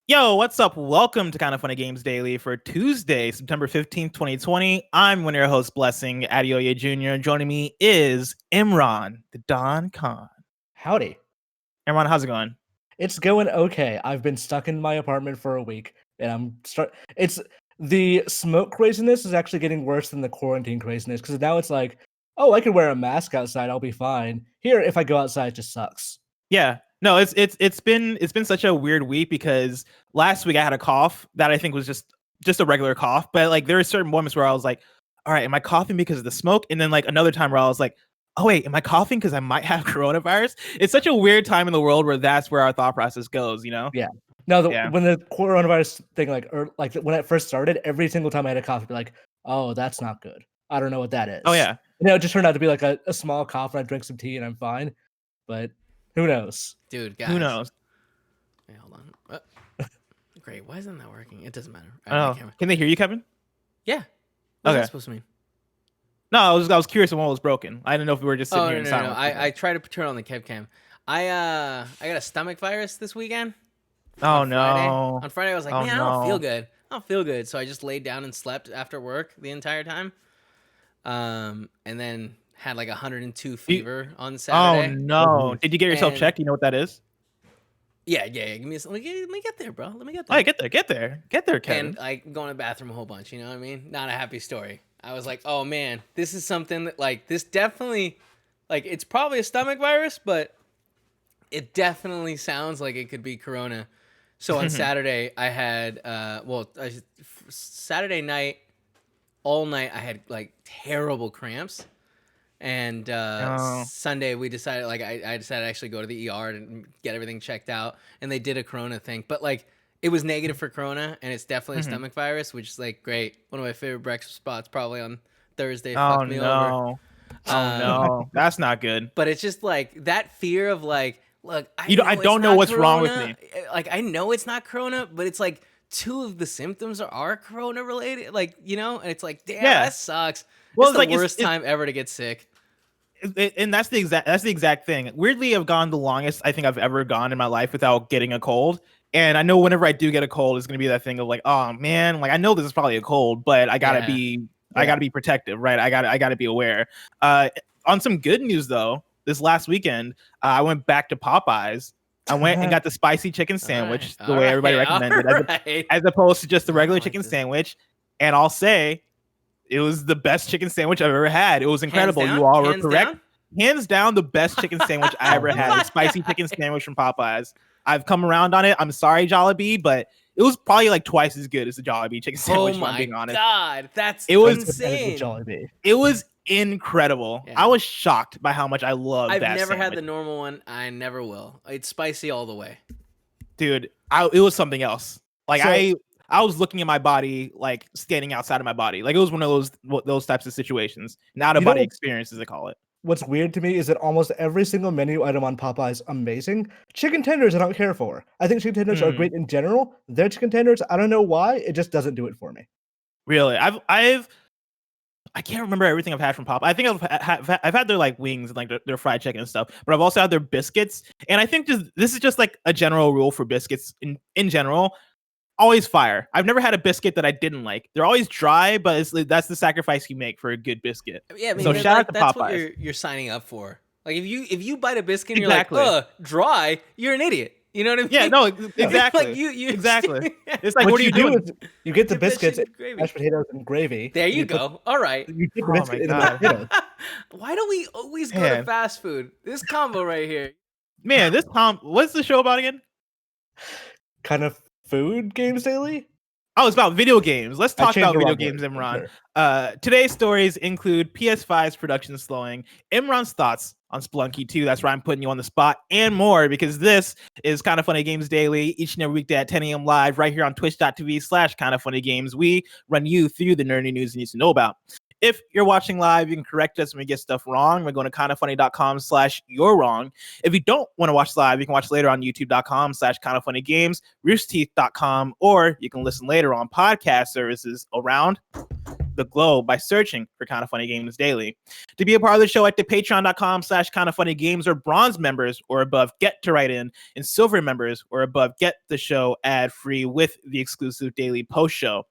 Yo, what's up? Welcome to Kind of Funny Games Daily for Tuesday, September 15th, 2020. I'm one of your hosts, Blessing Adeoye Jr. Joining me is Imran, the Don Khan. Howdy. Imran, how's it going? It's going okay. I've been stuck in my apartment for a week, and it's the smoke craziness is actually getting worse than the quarantine craziness, because now it's like, oh, I can wear a mask outside, I'll be fine. Here, if I go outside, it just sucks. Yeah. No, it's been such a weird week because last week I had a cough that I think was just a regular cough, but like there are certain moments where I was like, all right, am I coughing because of the smoke? And then like another time where I was like, oh wait, am I coughing because I might have coronavirus? It's such a weird time in the world where that's where our thought process goes, you know? Yeah. No, when the coronavirus thing, like when it first started, every single time I had a cough, I'd be like, oh, that's not good. I don't know what that is. Oh yeah. It just turned out to be like a small cough, and I drank some tea and I'm fine. But who knows? Dude, guys. Who knows? Wait, hold on. Great. Why isn't that working? It doesn't matter. Oh, can they hear you, Kevin? Yeah. What's okay. that supposed to mean? No, I was curious if one was broken. I didn't know if we were just sitting here in silence. No. I tried to turn on the Kevcam. I got a stomach virus this weekend. Oh no. On Friday I was like, man, I don't feel good. I don't feel good. So I just laid down and slept after work the entire time. And then had like 102 fever on Saturday. Oh no! Did you get yourself checked? You know what that is? Yeah. Give me let me get there, bro. Let me get there. All right, get there, Kevin. And like going to the bathroom a whole bunch. You know what I mean? Not a happy story. I was like, oh man, this is something that like this definitely, like it's probably a stomach virus, but it definitely sounds like it could be corona. So on Saturday I had Saturday night, all night I had like terrible cramps. And Sunday we decided, like I decided to actually go to the ER and get everything checked out, and they did a corona thing, but like it was negative for corona, and it's definitely a stomach virus, which is like great. One of my favorite breakfast spots, probably on Thursday. Fucked me over. Oh no, that's not good. But it's just like that fear of like, look, I don't know what's wrong with me. Like I know it's not corona, but it's like two of the symptoms are corona related, like, you know, and it's like, damn, that sucks. Well, it's the worst time ever to get sick. And that's the exact thing. Weirdly, I've gone the longest I think I've ever gone in my life without getting a cold. And I know whenever I do get a cold, it's gonna be that thing of like, oh man, like I know this is probably a cold, but I gotta be protective, right? I gotta be aware. On some good news though, this last weekend, I went back to Popeyes. I went and got the spicy chicken sandwich, the way everybody recommended, as opposed to just the regular chicken sandwich. And I'll say, it was the best chicken sandwich I've ever had. It was incredible. You all were correct. Hands down, the best chicken sandwich I ever had. A spicy chicken sandwich from Popeyes. I've come around on it. I'm sorry, Jollibee, but it was probably like twice as good as the Jollibee chicken sandwich. Oh my if I'm being honest. God, that's insane. It was incredible. Yeah. I was shocked by how much I loved that I've never had the normal one. I never will. It's spicy all the way. Dude, it was something else. Like I was looking at my body, like standing outside of my body. Like it was one of those types of situations. An out-of-body experience, as they call it. What's weird to me is that almost every single menu item on Popeyes is amazing. Chicken tenders I don't care for. I think chicken tenders are great in general. Their chicken tenders, I don't know why, it just doesn't do it for me. Really? I can't remember everything I've had from Popeyes. I think I've had their like wings and like their fried chicken and stuff, but I've also had their biscuits. And I think this is just like a general rule for biscuits in general. Always fire. I've never had a biscuit that I didn't like. They're always dry, but that's the sacrifice you make for a good biscuit. Yeah, I mean, so shout out to that's Popeyes. What you're signing up for. Like if you bite a biscuit and you're like, dry, you're an idiot. You know what I mean? Yeah, no, exactly. Like you exactly. It's like, what do you do? You get the biscuits, mashed potatoes, and gravy. There you go. All right. You get the biscuit in the potatoes. Why do we always go to fast food? This combo right here. Man, what's the show about again? Kind of food games daily? Oh, it's about video games. Let's talk about video games, Imran. Sure. Today's stories include PS5's production slowing, Imran's thoughts on Spelunky 2, that's where I'm putting you on the spot, and more, because this is Kind of Funny Games Daily, each and every weekday at 10 a.m. live, right here on twitch.tv/kindoffunnygames. We run you through the nerdy news you need to know about. If you're watching live, you can correct us when we get stuff wrong. We're going to kindoffunny.com/you're-wrong. If you don't want to watch live, you can watch later on youtube.com/kindoffunnygames, roosterteeth.com, or you can listen later on podcast services around the globe by searching for Kinda Funny Games Daily. To be a part of the show at the patreon.com/kindafunnygames or bronze members or above, get to write in, and silver members or above, get the show ad-free with the exclusive daily post show.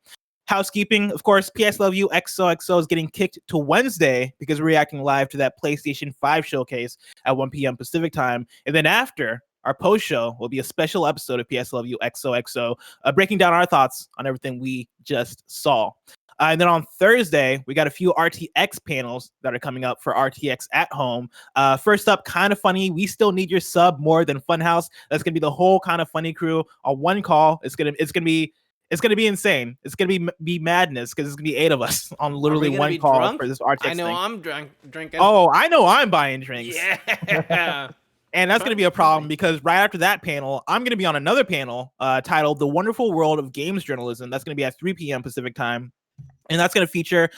Housekeeping, of course, PS Love You XOXO is getting kicked to Wednesday because we're reacting live to that PlayStation 5 showcase at 1 p.m. Pacific time. And then after, our post show will be a special episode of PS Love You XOXO, breaking down our thoughts on everything we just saw. And then on Thursday, we got a few RTX panels that are coming up for RTX at home. First up, Kinda Funny. We still need your sub more than Funhaus. That's gonna be the whole Kinda Funny crew on one call. It's gonna be insane. It's gonna be madness because it's gonna be 8 of us on literally one call drunk? for this RTX I know thing. I'm drinking. Oh, I know I'm buying drinks. Yeah. And that's going to be a problem because right after that panel, I'm going to be on another panel titled The Wonderful World of Games Journalism. That's going to be at 3 p.m. Pacific time. And that's going to feature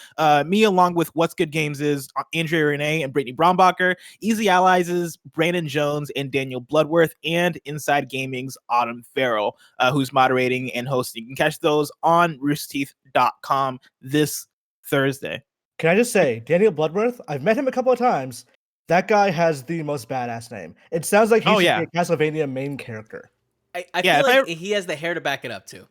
me along with What's Good Games is Andrea, Rene, and Brittney Brombacher, Easy Allies' Brandon Jones and Daniel Bloodworth, and Inside Gaming's Autumn Farrell, who's moderating and hosting. You can catch those on roosterteeth.com this Thursday. Can I just say, Daniel Bloodworth, I've met him a couple of times. That guy has the most badass name. It sounds like he should be a Castlevania main character. I feel like he has the hair to back it up too.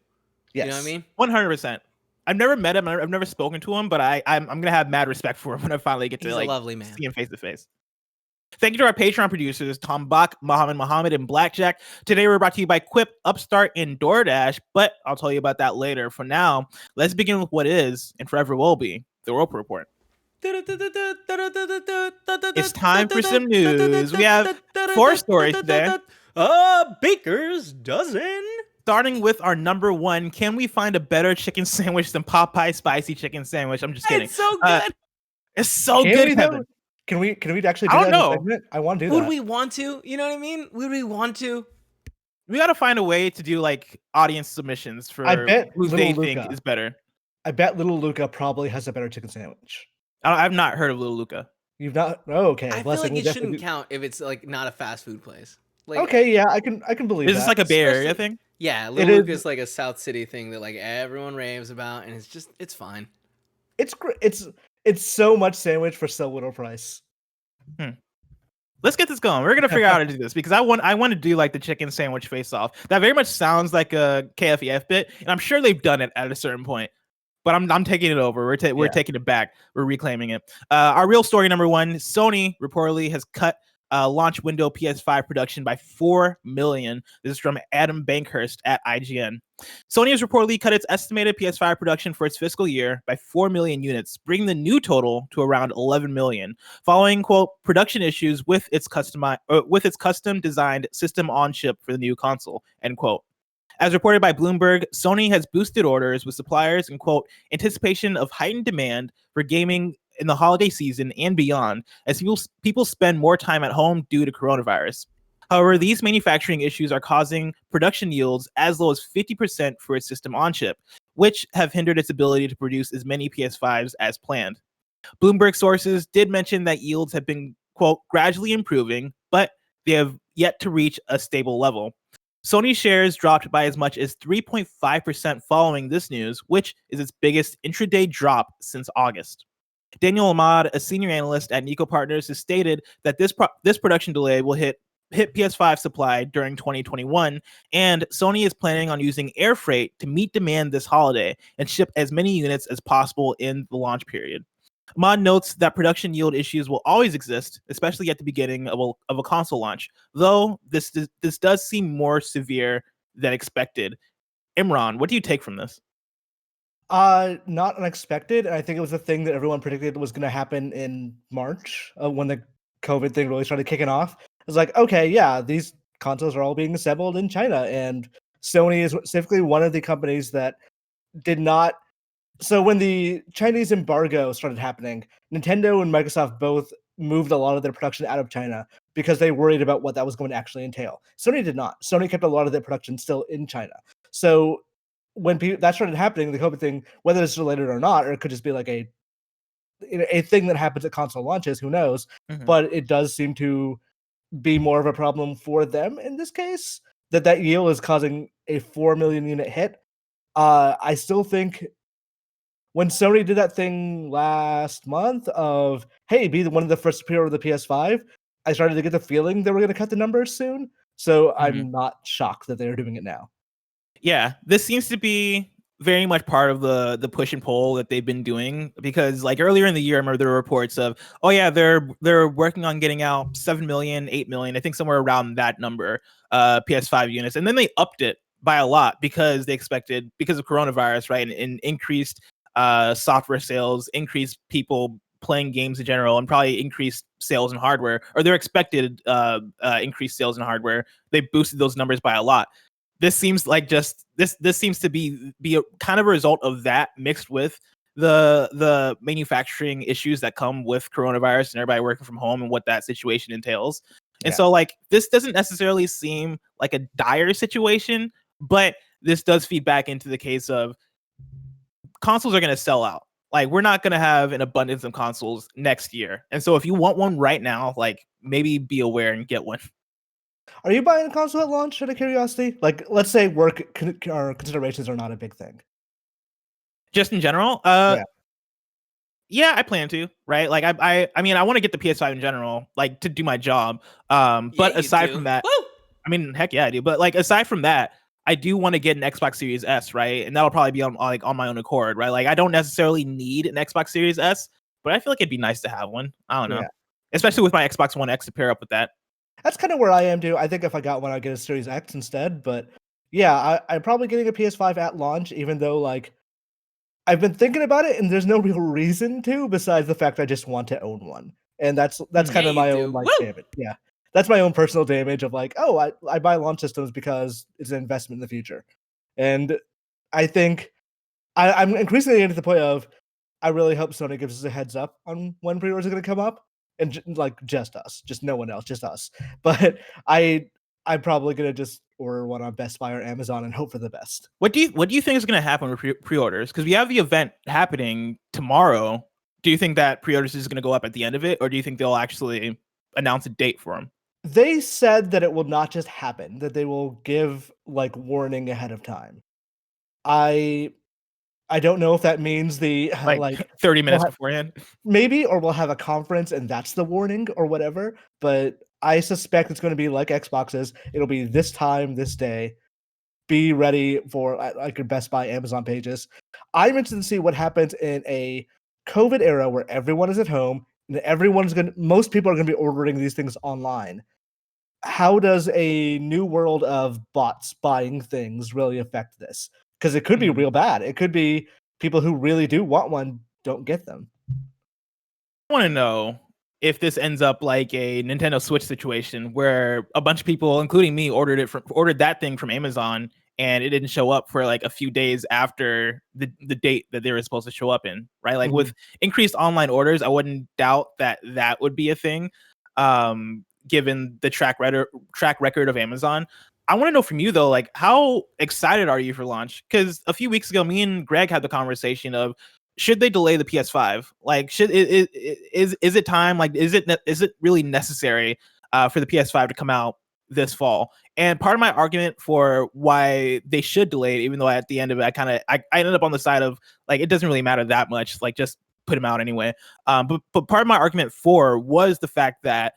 Yes. You know what I mean? 100%. I've never met him. I've never spoken to him, but I'm gonna have mad respect for him when I finally get to a lovely man. See him face to face. Thank you to our Patreon producers, Tom Bach, Muhammad, and Blackjack. Today we're brought to you by QUIP, UPSTART, and DoorDash, but I'll tell you about that later. For now, let's begin with what is and forever will be the Roper Report. It's time for some news. We have 4 stories today. Baker's dozen. Starting with our number 1, can we find a better chicken sandwich than Popeye spicy chicken sandwich? I'm just kidding. It's so good. It's so good, Kevin. Can we actually do I that? don't know. I want to do that. Would we want to? You know what I mean? Would we want to? We got to find a way to do like audience submissions for who they think is better. I bet Little Luca probably has a better chicken sandwich. I've not heard of Little Luca. You've not? Oh, okay. I feel like it shouldn't count if it's like not a fast food place. Like, okay, yeah, I can believe that. Is this like a Bay Area thing? Yeah, Little Luca is like a South City thing that like everyone raves about, and it's fine. It's great. It's so much sandwich for so little price. Let's get this going. We're gonna figure out how to do this because I want to do like the chicken sandwich face off. That very much sounds like a KFEF bit, and I'm sure they've done it at a certain point. But I'm taking it over. We're taking it back. We're reclaiming it. Our real story number 1: Sony reportedly has cut launch window PS5 production by 4 million. This is from Adam Bankhurst at IGN. Sony has reportedly cut its estimated PS5 production for its fiscal year by 4 million units, bringing the new total to around 11 million, following quote production issues with its custom designed system on chip for the new console end quote. As reported by Bloomberg, Sony has boosted orders with suppliers in, quote, anticipation of heightened demand for gaming in the holiday season and beyond, as people spend more time at home due to coronavirus. However, these manufacturing issues are causing production yields as low as 50% for its system on chip, which have hindered its ability to produce as many PS5s as planned. Bloomberg sources did mention that yields have been, quote, gradually improving, but they have yet to reach a stable level. Sony shares dropped by as much as 3.5% following this news, which is its biggest intraday drop since August. Daniel Ahmad, a senior analyst at Nico Partners, has stated that this production delay will hit PS5 supply during 2021, and Sony is planning on using air freight to meet demand this holiday and ship as many units as possible in the launch period. Ahmad notes that production yield issues will always exist, especially at the beginning of a console launch, though this does seem more severe than expected. Imran, what do you take from this? Not unexpected. I think it was a thing that everyone predicted was going to happen in March when the COVID thing really started kicking off. It was like, okay, yeah, these consoles are all being assembled in China, and Sony is specifically one of the companies that did not. So when the Chinese embargo started happening, Nintendo and Microsoft both moved a lot of their production out of China because they worried about what that was going to actually entail. Sony did not. Sony kept a lot of their production still in China. So when that started happening, the COVID thing, whether it's related or not, or it could just be like a thing that happens at console launches, who knows? Mm-hmm. But it does seem to be more of a problem for them in this case, that yield is causing a 4 million unit hit. I still think when Sony did that thing last month of, hey, be one of the first to pre-order the PS5, I started to get the feeling they were going to cut the numbers soon. So I'm not shocked that they're doing it now. Yeah, this seems to be very much part of the push and pull that they've been doing, because like earlier in the year, I remember there were reports of, oh yeah, they're working on getting out 7 million, 8 million, I think somewhere around that number, PS5 units, and then they upped it by a lot because they expected, because of coronavirus, right, and increased software sales, increased people playing games in general, and probably increased sales in hardware, or their expected increased sales in hardware. They boosted those numbers by a lot. This seems like just this seems to be a kind of a result of that, mixed with the manufacturing issues that come with coronavirus and everybody working from home and what that situation entails. And so like this doesn't necessarily seem like a dire situation, but this does feed back into the case of consoles are going to sell out. Like we're not going to have an abundance of consoles next year. And so if you want one right now, like maybe be aware and get one. Are you buying a console at launch, out of curiosity? Like, let's say work or considerations are not a big thing. Just in general? Yeah, I plan to, right? Like I mean, I want to get the PS5 in general, like to do my job. But aside from that, I mean, heck yeah, I do. But like aside from that, I do want to get an Xbox Series S, right? And that'll probably be on my own accord, right? Like I don't necessarily need an Xbox Series S, but I feel like it'd be nice to have one. I don't know. Especially with my Xbox One X to pair up with that. That's kind of where I am too. I think if I got one, I'd get a Series X instead. But yeah, I'm probably getting a PS5 at launch, even though like I've been thinking about it, and there's no real reason to besides the fact I just want to own one, and that's kind of my own like damage. Yeah, that's my own personal damage of like, oh, I buy launch systems because it's an investment in the future, and I think I'm increasingly getting to the point of I really hope Sony gives us a heads up on when pre-orders are going to come up. And like just us, just no one else, just us. But I'm probably gonna just order one on Best Buy or Amazon and hope for the best. What do you think is gonna happen with pre-orders? Because we have the event happening tomorrow. Do you think that pre-orders is gonna go up at the end of it, or do you think they'll actually announce a date for them? They said that it will not just happen; that they will give like warning ahead of time. I don't know if that means the like 30 minutes beforehand. Maybe, or we'll have a conference and that's the warning or whatever. But I suspect it's going to be like Xboxes. It'll be this time, this day. Be ready for like your Best Buy, Amazon pages. I'm interested to see what happens in a COVID era where everyone is at home and most people are going to be ordering these things online. How does a new world of bots buying things really affect this? Because it could be real bad. It could be people who really do want one don't get them. I want to know if this ends up like a Nintendo Switch situation where a bunch of people, including me, ordered that thing from Amazon and it didn't show up for like a few days after the date that they were supposed to show up in, right? Like with increased online orders, I wouldn't doubt that would be a thing, given the track record of Amazon. I want to know from you though, like how excited are you for launch? Because a few weeks ago, me and Greg had the conversation of should they delay the PS5? Like, is it time? Like, is it really necessary for the PS5 to come out this fall? And part of my argument for why they should delay it, even though at the end of it, I ended up on the side of like it doesn't really matter that much. Like, just put them out anyway. But part of my argument for was the fact that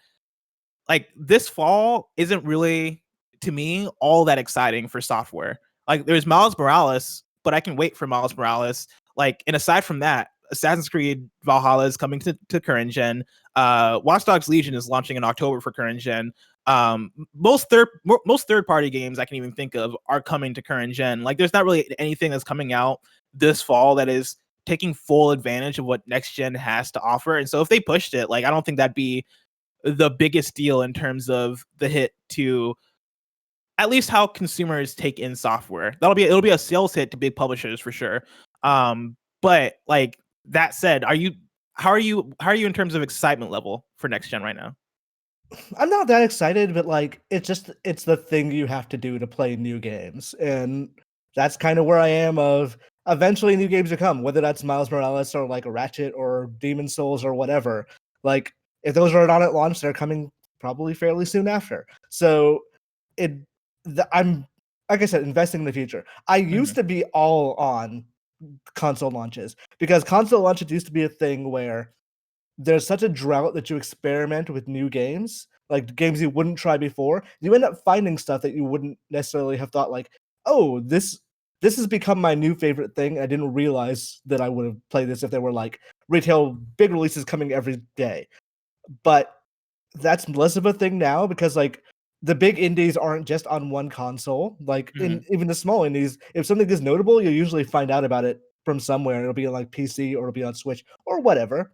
like this fall isn't really, to me, all that exciting for software. Like there's Miles Morales, but I can wait for Miles Morales. Like, and aside from that, Assassin's Creed Valhalla is coming to current gen. Watch Dogs Legion is launching in October for current gen. Most third party games I can even think of are coming to current gen. Like there's not really anything that's coming out this fall that is taking full advantage of what next gen has to offer. And so if they pushed it, like I don't think that'd be the biggest deal in terms of the hit to at least how consumers take in software. It'll be a sales hit to big publishers for sure. But like that said, how are you in terms of excitement level for next gen right now? I'm not that excited, but like it's the thing you have to do to play new games. And that's kind of where I am of eventually new games to come, whether that's Miles Morales or like a Ratchet or Demon Souls or whatever. Like if those are not at launch, they're coming probably fairly soon after. So I'm like I said, investing in the future. I used to be all on console launches, because console launches used to be a thing where there's such a drought that you experiment with new games, like games you wouldn't try before. You end up finding stuff that you wouldn't necessarily have thought, like, oh, this has become my new favorite thing. I didn't realize that I would have played this if there were like retail big releases coming every day. But that's less of a thing now, because like the big indies aren't just on one console. Like in even the small indies, if something is notable, you'll usually find out about it from somewhere. It'll be on like PC, or it'll be on Switch, or whatever.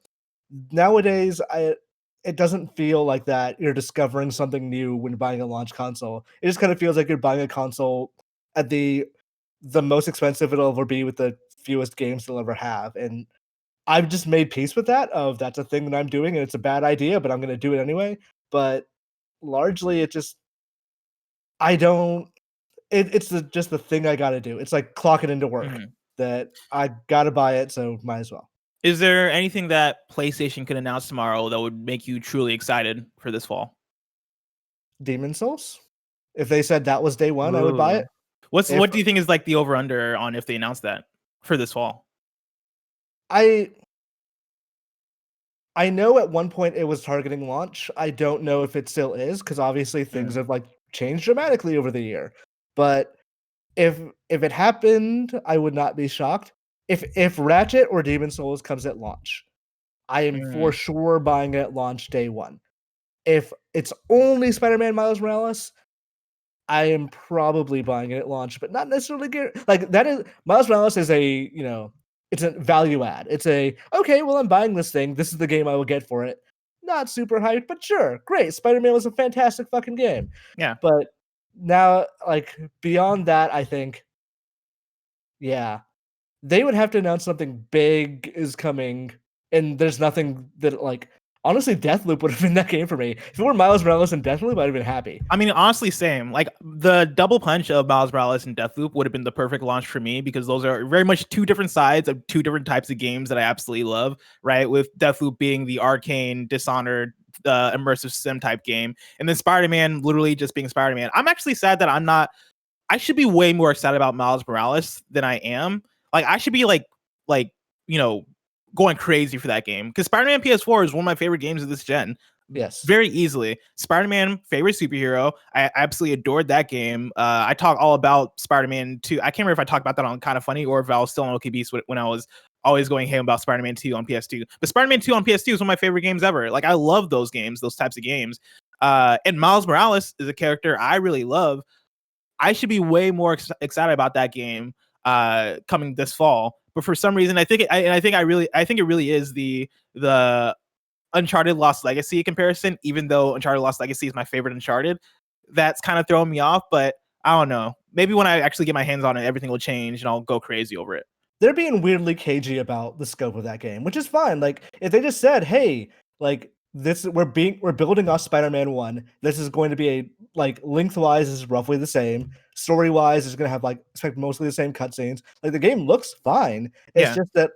Nowadays, it doesn't feel like that you're discovering something new when buying a launch console. It just kind of feels like you're buying a console at the most expensive it'll ever be with the fewest games it'll ever have. And I've just made peace with that, of that's a thing that I'm doing and it's a bad idea, but I'm going to do it anyway. But largely it just, it's just the thing I got to do. It's like clocking into work that I got to buy it, so might as well. Is there anything that PlayStation could announce tomorrow that would make you truly excited for this fall? Demon's Souls. If they said that was day one, I would buy it. What do you think is like the over under on if they announce that for this fall? I know at one point it was targeting launch. I don't know if it still is, because obviously things have like changed dramatically over the year. But if it happened, I would not be shocked. If Ratchet or Demon's Souls comes at launch, I am for sure buying it at launch day one. If it's only Spider-Man Miles Morales, I am probably buying it at launch, but not necessarily like that is Miles Morales is a, it's a value add. It's okay, well, I'm buying this thing. This is the game I will get for it. Not super hyped, but sure, great. Spider-Man was a fantastic fucking game. Yeah. But now, like, beyond that, I think, yeah, they would have to announce something big is coming, and there's nothing that, like, honestly, Deathloop would have been that game for me. If it were Miles Morales and Deathloop, I'd have been happy. I mean, honestly, same. Like, the double punch of Miles Morales and Deathloop would have been the perfect launch for me, because those are very much two different sides of two different types of games that I absolutely love, right? With Deathloop being the arcane, Dishonored, immersive sim type game, and then Spider-Man literally just being Spider-Man. I'm actually sad that I should be way more excited about Miles Morales than I am. Like, I should be like going crazy for that game, because Spider-Man PS4 is one of my favorite games of this gen. Yes, very easily. Spider-Man, favorite superhero. I absolutely adored that game. I talk all about Spider-Man 2. I can't remember if I talked about that on Kind of Funny or if I was still on OKBeast when I was always going ham about Spider-Man 2 on PS2. But Spider-Man 2 on PS2 is one of my favorite games ever. Like, I love those games, those types of games. And Miles Morales is a character I really love. I should be way more excited about that game coming this fall. But for some reason, I think it really is the Uncharted Lost Legacy comparison, even though Uncharted Lost Legacy is my favorite Uncharted. That's kind of throwing me off, but I don't know. Maybe when I actually get my hands on it, everything will change and I'll go crazy over it. They're being weirdly cagey about the scope of that game, which is fine. Like, if they just said, hey, like, we're building off Spider-Man 1. This is going to be lengthwise is roughly the same. Story-wise is going to have expect mostly the same cutscenes. Like, the game looks fine. It's just that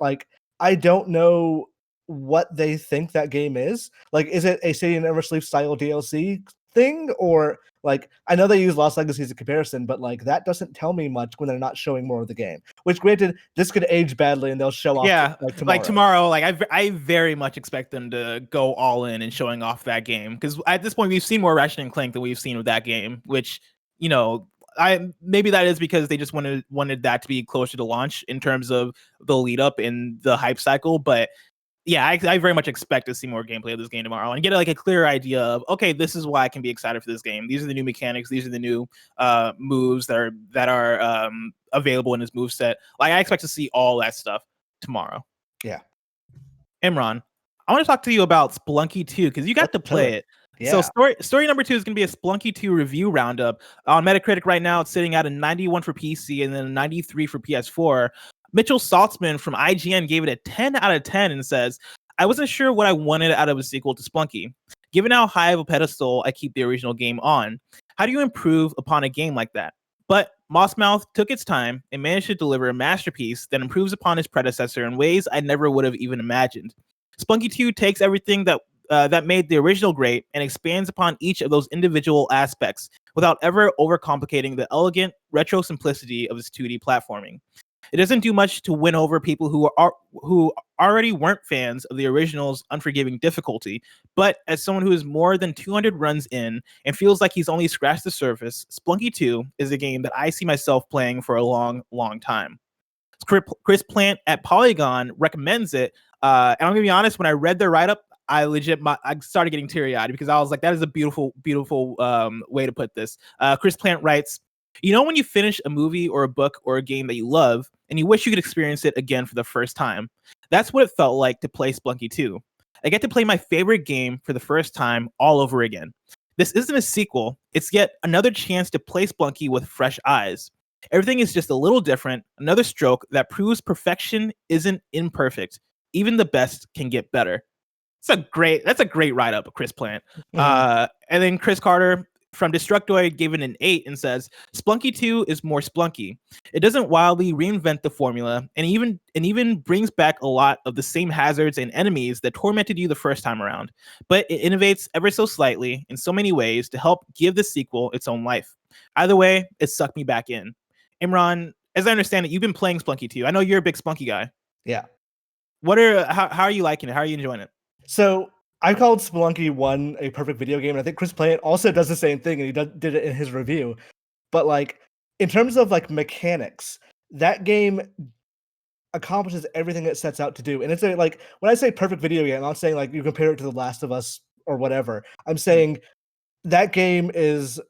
I don't know what they think that game is. Like, is it a City Never Sleep style DLC thing, or I know they use Lost Legacy as a comparison, but that doesn't tell me much when they're not showing more of the game. Which, granted, this could age badly and they'll show off tomorrow. I very much expect them to go all in and showing off that game, because at this point we've seen more Ratchet and Clank than we've seen with that game, which maybe that is because they just wanted that to be closer to launch in terms of the lead up in the hype cycle. But yeah, I very much expect to see more gameplay of this game tomorrow and get a clear idea of, okay, this is why I can be excited for this game. These are the new mechanics. These are the new moves that are available in this move set. I expect to see all that stuff tomorrow. Yeah. Imran, I want to talk to you about Spelunky 2, because you got to play it. Yeah. So story number 2 is going to be a Spelunky 2 review roundup. On Metacritic right now, it's sitting at a 91 for PC and then a 93 for PS4. Mitchell Saltzman from IGN gave it a 10 out of 10 and says, I wasn't sure what I wanted out of a sequel to Spelunky. Given how high of a pedestal I keep the original game on, how do you improve upon a game like that? But Mossmouth took its time and managed to deliver a masterpiece that improves upon its predecessor in ways I never would have even imagined. Spelunky 2 takes everything that made the original great and expands upon each of those individual aspects without ever overcomplicating the elegant retro simplicity of its 2D platforming. It doesn't do much to win over people who already weren't fans of the original's unforgiving difficulty, but as someone who is more than 200 runs in and feels like he's only scratched the surface, Spelunky 2 is a game that I see myself playing for a long, long time. Chris Plant at Polygon recommends it, and I'm gonna be honest, when I read their write-up, I started getting teary-eyed because I was like, that is a beautiful, beautiful way to put this. Chris Plant writes, you know when you finish a movie or a book or a game that you love and you wish you could experience it again for the first time? That's what it felt like to play Spelunky 2. I get to play my favorite game for the first time all over again. This isn't a sequel, it's yet another chance to play Spelunky with fresh eyes. Everything is just a little different, another stroke that proves perfection isn't imperfect. Even the best can get better. That's a great write-up, Chris Plant. And then Chris Carter from Destructoid gave it an 8 and says, Spelunky 2 is more Spelunky. It doesn't wildly reinvent the formula and even brings back a lot of the same hazards and enemies that tormented you the first time around. But it innovates ever so slightly in so many ways to help give the sequel its own life. Either way, it sucked me back in. Imran, as I understand it, you've been playing Spelunky 2. I know you're a big Spelunky guy. Yeah. How are you liking it? How are you enjoying it? So I called Spelunky 1 a perfect video game, and I think Chris Plant also does the same thing, and he did it in his review. But like, in terms of like mechanics, that game accomplishes everything it sets out to do. And it's like, when I say perfect video game, I'm not saying like you compare it to The Last of Us or whatever. I'm saying that game is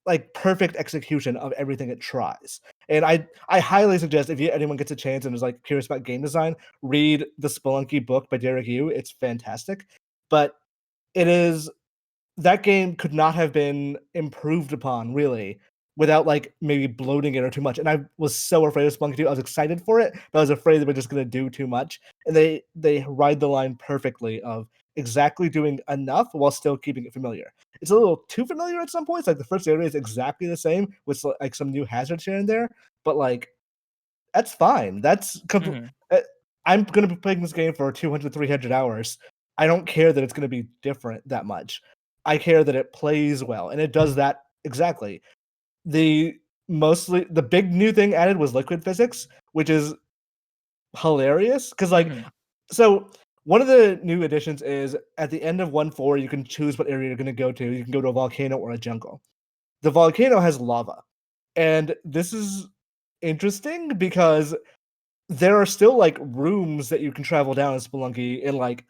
like perfect execution of everything it tries. And I highly suggest if anyone gets a chance and is like curious about game design, read the Spelunky book by Derek Yu. It's fantastic. But that game could not have been improved upon really without like maybe bloating it or too much. And I was so afraid of Spelunky 2. I was excited for it, but I was afraid they were just going to do too much. And they ride the line perfectly of exactly doing enough while still keeping it familiar. It's a little too familiar at some points. Like the first area is exactly the same with like some new hazards here and there, but like that's fine. I'm going to be playing this game for 200, 300 hours. I don't care that it's going to be different that much. I care that it plays well, and it does that exactly. The big new thing added was liquid physics, which is hilarious because like so one of the new additions is at the end of 1.4 you can choose what area you're going to go to. You can go to a volcano or a jungle. The volcano has lava, and this is interesting because there are still like rooms that you can travel down in Spelunky and like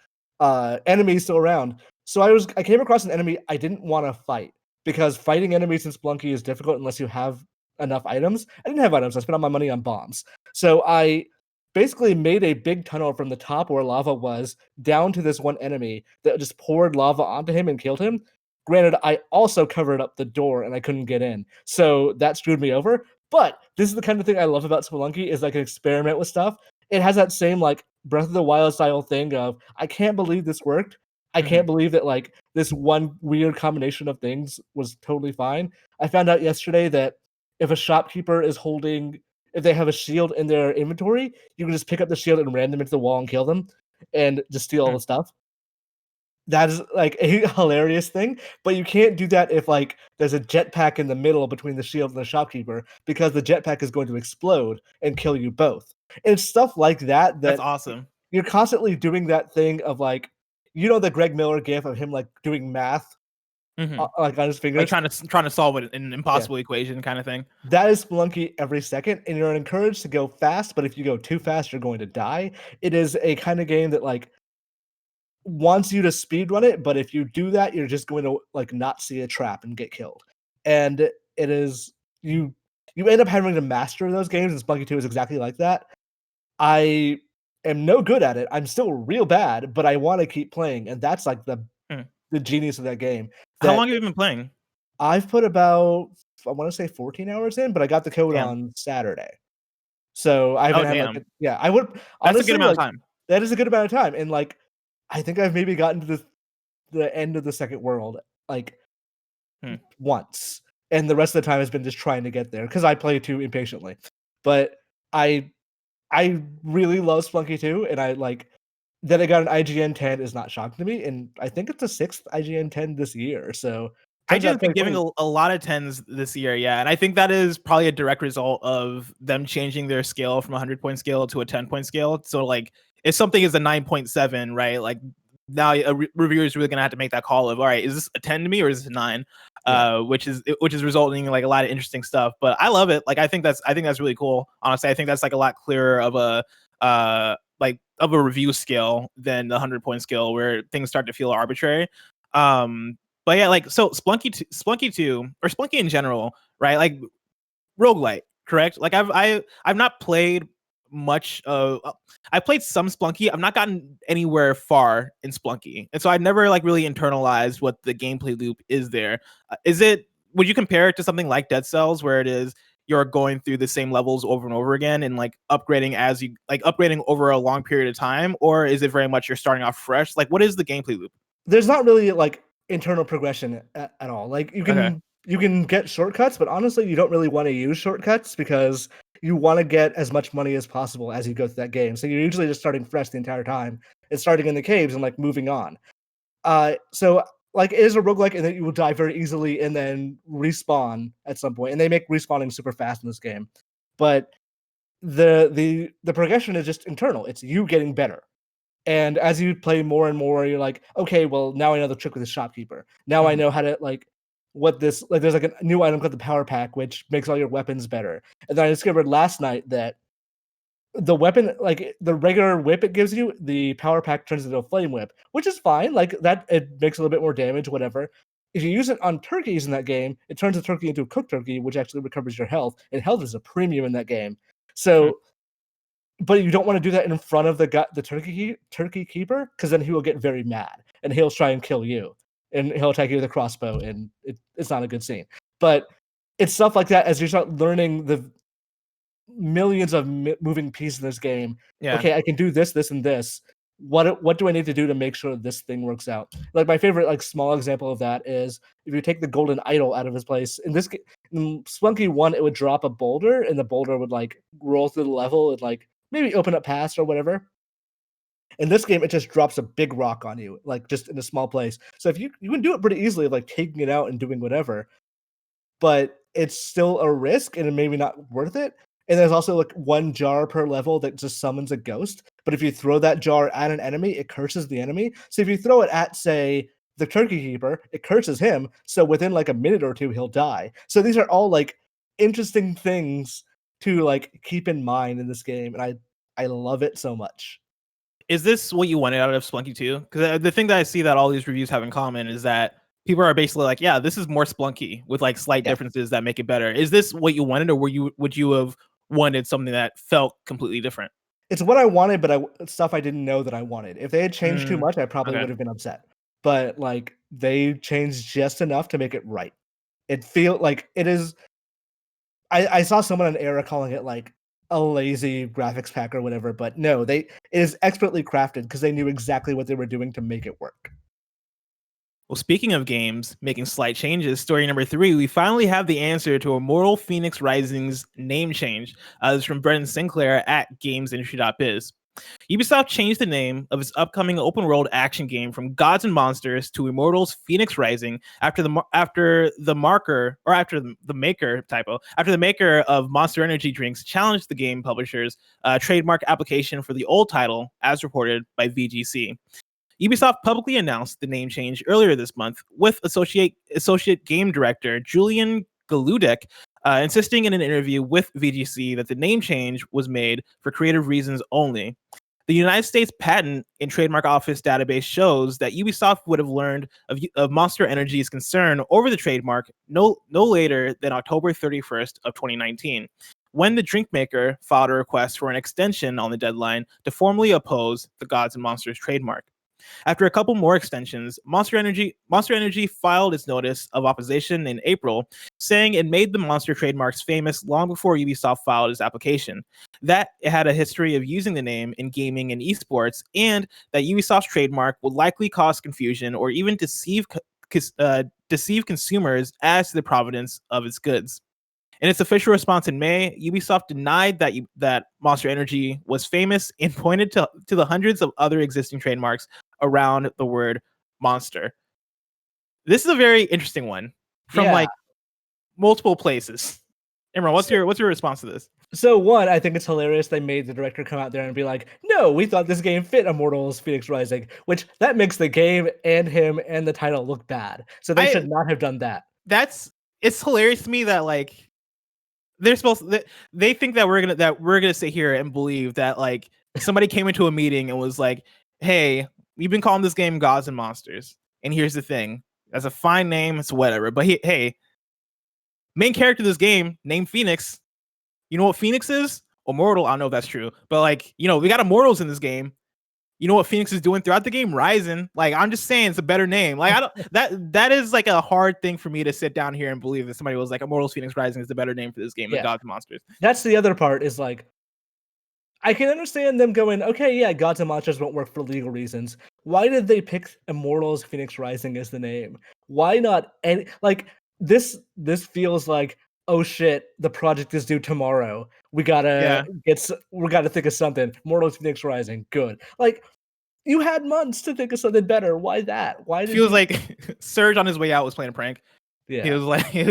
enemies still around. So I came across an enemy I didn't want to fight because fighting enemies in Spelunky is difficult unless you have enough items. I didn't have items. I spent all my money on bombs. So I basically made a big tunnel from the top where lava was down to this one enemy that just poured lava onto him and killed him. Granted, I also covered up the door and I couldn't get in. So that screwed me over. But this is the kind of thing I love about Spelunky is like an experiment with stuff. It has that same like Breath of the Wild style thing of I can't believe this worked. I can't believe that like this one weird combination of things was totally fine. I found out yesterday that if a shopkeeper is if they have a shield in their inventory, you can just pick up the shield and ram them into the wall and kill them and just steal all the stuff. That is like a hilarious thing, but you can't do that if like there's a jetpack in the middle between the shield and the shopkeeper because the jetpack is going to explode and kill you both. And it's stuff like that's awesome. You're constantly doing that thing of like, you know, the Greg Miller gif of him like doing math like on his fingers, like trying to solve an impossible equation kind of thing. That is Spelunky every second, and you're encouraged to go fast, but if you go too fast, you're going to die. It is a kind of game that like wants you to speedrun it, but if you do that, you're just going to like not see a trap and get killed. And it is you end up having to master those games, and Spelunky 2 is exactly like that. I am no good at it. I'm still real bad, but I want to keep playing, and that's like the genius of that game. How long have you been playing? I've put about, I want to say 14 hours in, but I got the code on Saturday. So I haven't had I would honestly, that's a good amount of time. That is a good amount of time. And like I think I've maybe gotten to the end of the second world like once. And the rest of the time has been just trying to get there because I play too impatiently. But I really love Spelunky 2, and I like that I got an IGN 10 is not shocking to me, and I think it's the 6th IGN 10 this year. So I just been giving a lot of 10s this year, yeah, and I think that is probably a direct result of them changing their scale from a 100-point scale to a 10-point scale. So like, if something is a 9.7, right? Like now a reviewer is really gonna have to make that call of, all right, is this a 10 to me or is this a 9? Yeah. Which is resulting in like a lot of interesting stuff. But I love it. Like I think that's really cool. Honestly, I think that's like a lot clearer of a review scale than the 100-point scale where things start to feel arbitrary. But yeah, like so Spelunky 2 or Spelunky in general, right? Like roguelite, correct? Like I've not played much of I played some Spelunky. I've not gotten anywhere far in Spelunky. And so I've never like really internalized what the gameplay loop is there. Would you compare it to something like Dead Cells where it is you're going through the same levels over and over again and like upgrading over a long period of time, or is it very much you're starting off fresh? Like what is the gameplay loop? There's not really like internal progression at all. Like you can get shortcuts, but honestly, you don't really want to use shortcuts because you want to get as much money as possible as you go through that game. So you're usually just starting fresh the entire time and starting in the caves and like moving on. So like it is a roguelike and then you will die very easily and then respawn at some point. And they make respawning super fast in this game. But the progression is just internal. It's you getting better. And as you play more and more, you're like, okay, well, now I know the trick with the shopkeeper. Now I know how to there's like a new item called the power pack, which makes all your weapons better. And then I discovered last night that the weapon, like the regular whip it gives you, the power pack turns into a flame whip, which is fine. Like that, it makes a little bit more damage, whatever. If you use it on turkeys in that game, it turns the turkey into a cooked turkey, which actually recovers your health. And health is a premium in that game. So but you don't want to do that in front of the turkey keeper, because then he will get very mad and he'll try and kill you and he'll attack you with a crossbow, and it's not a good scene. But it's stuff like that as you start learning the millions of moving pieces in this game. Yeah. Okay, I can do this, this, and this. What do I need to do to make sure this thing works out? Like my favorite like small example of that is if you take the golden idol out of his place in Spelunky 1, it would drop a boulder and the boulder would like roll through the level and like maybe open up paths or whatever. In this game, it just drops a big rock on you, like just in a small place. So if you can do it pretty easily, like taking it out and doing whatever, but it's still a risk and it maybe not worth it. And there's also like one jar per level that just summons a ghost. But if you throw that jar at an enemy, it curses the enemy. So if you throw it at, say, the turkey keeper, it curses him. So within like a minute or two, he'll die. So these are all like interesting things to like keep in mind in this game, and I love it so much. Is this what you wanted out of Spelunky 2? Because the thing that I see that all these reviews have in common is that people are basically like, yeah, this is more Spelunky with like slight differences that make it better. Is this what you wanted, or would you have wanted something that felt completely different? It's what I wanted, but stuff I didn't know that I wanted. If they had changed too much, I probably would have been upset. But like they changed just enough to make it right. It feel like it is. I saw someone on Era calling it like a lazy graphics pack or whatever, but no, it is expertly crafted because they knew exactly what they were doing to make it work. Well, speaking of games making slight changes, story number 3, we finally have the answer to Immortal Fenyx Rising's name change. This is from Brett and Sinclair at gamesindustry.biz. Ubisoft changed the name of its upcoming open-world action game from Gods and Monsters to Immortals Fenyx Rising after the maker of Monster Energy drinks challenged the game publisher's trademark application for the old title, as reported by VGC. Ubisoft publicly announced the name change earlier this month, with associate game director Julian Galudek insisting in an interview with VGC that the name change was made for creative reasons only. The United States Patent and Trademark Office database shows that Ubisoft would have learned of Monster Energy's concern over the trademark no later than October 31st of 2019, when the drink maker filed a request for an extension on the deadline to formally oppose the Gods and Monsters trademark. After a couple more extensions, Monster Energy filed its notice of opposition in April, saying it made the Monster trademarks famous long before Ubisoft filed its application, that it had a history of using the name in gaming and esports, and that Ubisoft's trademark would likely cause confusion or even deceive consumers as to the provenance of its goods. In its official response in May, Ubisoft denied that Monster Energy was famous and pointed to the hundreds of other existing trademarks around the word monster. This is a very interesting one from like multiple places. Imran, what's your response to this? So one, I think it's hilarious they made the director come out there and be like, "No, we thought this game fit Immortal Fenyx Rising," which that makes the game and him and the title look bad. So they should not have done that. It's hilarious to me that like they're they think that we're gonna sit here and believe that like somebody came into a meeting and was like, "Hey, we've been calling this game Gods and Monsters, and here's the thing: that's a fine name, it's whatever. But hey, main character of this game named Phoenix. You know what Phoenix is? Immortal. I don't know if that's true, but like, you know, we got immortals in this game. You know what Phoenix is doing throughout the game? Rising. Like, I'm just saying it's a better name. Like, I don't that is like a hard thing for me to sit down here and believe that somebody was like, Immortals Fenyx Rising is the better name for this game than Gods and Monsters. That's the other part is like, I can understand them going, okay, yeah, Gods and Monsters won't work for legal reasons. Why did they pick Immortals Fenyx Rising as the name? Why not any like this feels like, oh shit, the project is due tomorrow. We gotta think of something. Immortal Fenyx Rising, good. Like, you had months to think of something better. Why that? Why did feels like Surge on his way out was playing a prank? Yeah, he was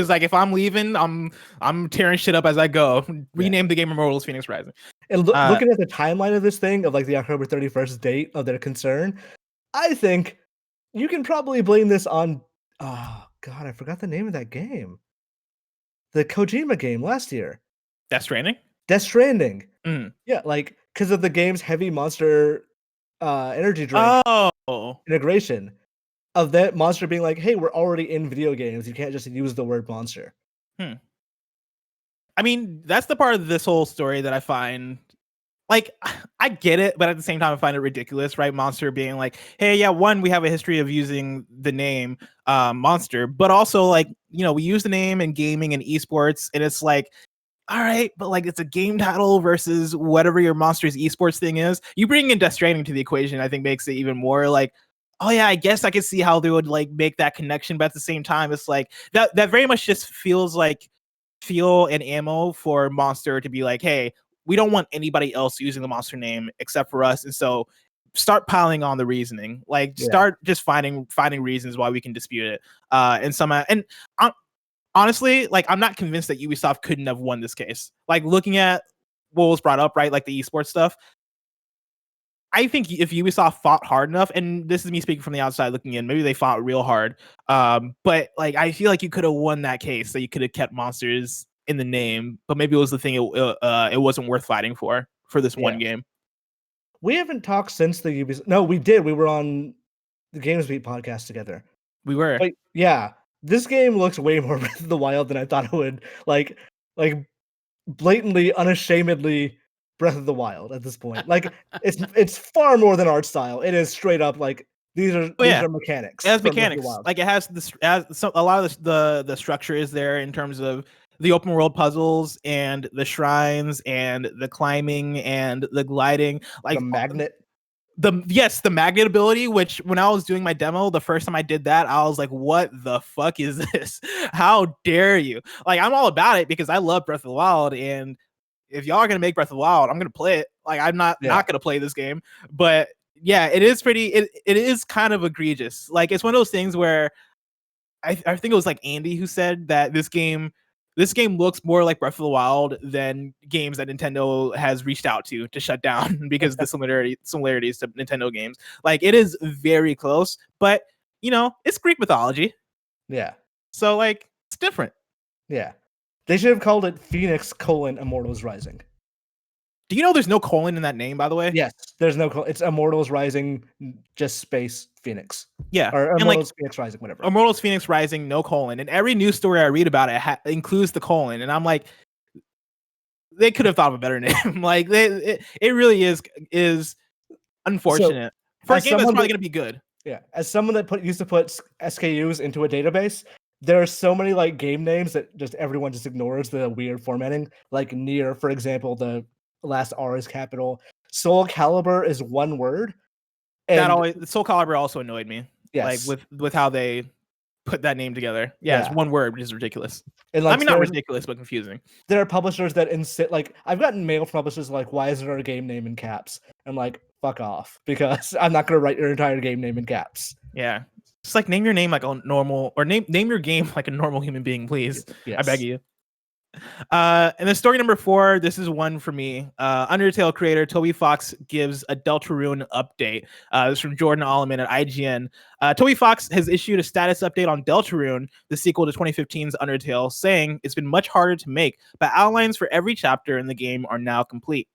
like, if I'm leaving, I'm tearing shit up as I go. Rename the game Immortals Fenyx Rising. And looking at the timeline of this thing, of like the October 31st date of their concern, I think you can probably blame this on. Oh God, I forgot the name of that game. The Kojima game last year. Death Stranding? Death Stranding. Mm. Yeah, like because of the game's heavy monster energy drink integration of that monster being like, hey, we're already in video games. You can't just use the word monster. I mean, that's the part of this whole story that I find like, I get it, but at the same time, I find it ridiculous, right? Monster being like, hey, yeah, one, we have a history of using the name Monster, but also like, you know, we use the name in gaming and esports, and it's like, all right, but like it's a game title versus whatever your Monsters esports thing is. You bring in Death Stranding to the equation, I think makes it even more like, oh yeah, I guess I could see how they would like make that connection, but at the same time, it's like that very much just feels like fuel and ammo for Monster to be like, hey, we don't want anybody else using the Monster name except for us, and so start piling on the reasoning. Like, start just finding reasons why we can dispute it. Honestly, like, I'm not convinced that Ubisoft couldn't have won this case. Like, looking at what was brought up, right, like the esports stuff, I think if Ubisoft fought hard enough, and this is me speaking from the outside looking in, maybe they fought real hard. But like, I feel like you could have won that case. So you could have kept Monsters in the name, but maybe it was the thing it wasn't worth fighting for this one game. We haven't talked since the Ubisoft. No, we did. We were on the Games Beat podcast together. We were. But yeah, this game looks way more Breath of the Wild than I thought it would. Like blatantly, unashamedly Breath of the Wild at this point. Like it's far more than art style. It is straight up like these are mechanics. It has mechanics. Like, it has a lot of the structure is there in terms of the open world puzzles and the shrines and the climbing and the gliding, like the magnet. The magnet ability, which when I was doing my demo, the first time I did that, I was like, what the fuck is this? How dare you? Like, I'm all about it because I love Breath of the Wild, and if y'all are gonna make Breath of the Wild, I'm gonna play it. Like, I'm not gonna play this game. But yeah, it is it is kind of egregious. Like, it's one of those things where I think it was like Andy who said that this game looks more like Breath of the Wild than games that Nintendo has reached out to shut down because of the similarities to Nintendo games. Like, it is very close, but you know, it's Greek mythology. Yeah. So like, it's different. Yeah. They should have called it Phoenix: Immortals Rising. Do you know there's no colon in that name, by the way? Yes, there's no colon. It's Immortals Rising, just space Phoenix. Yeah. Or Immortals Fenyx Rising, whatever. Immortals Fenyx Rising, no colon. And every news story I read about it includes the colon. And I'm like, they could have thought of a better name. Like, it really is unfortunate. For a game that's probably going to be good. Yeah. As someone that used to put SKUs into a database, there are so many like game names that just everyone just ignores the weird formatting. Like Nier, for example, the last R is capital. Soul Calibur is one word. And Soul Calibur also annoyed me. Yes. Like with how they put that name together. Yeah, it's one word, which is ridiculous. And like, I mean, not ridiculous, but confusing. There are publishers that insist, like, I've gotten mail from publishers like, why is there a game name in caps? I'm like, fuck off, because I'm not going to write your entire game name in caps. Yeah. Just like name your name like a normal, or name your game like a normal human being, please. Yes. I beg you. And then story number 4, this is one for me. Undertale creator Toby Fox gives a Deltarune update. This is from Jordan Oloman at IGN. Toby Fox has issued a status update on Deltarune, the sequel to 2015's Undertale, saying it's been much harder to make, but outlines for every chapter in the game are now complete.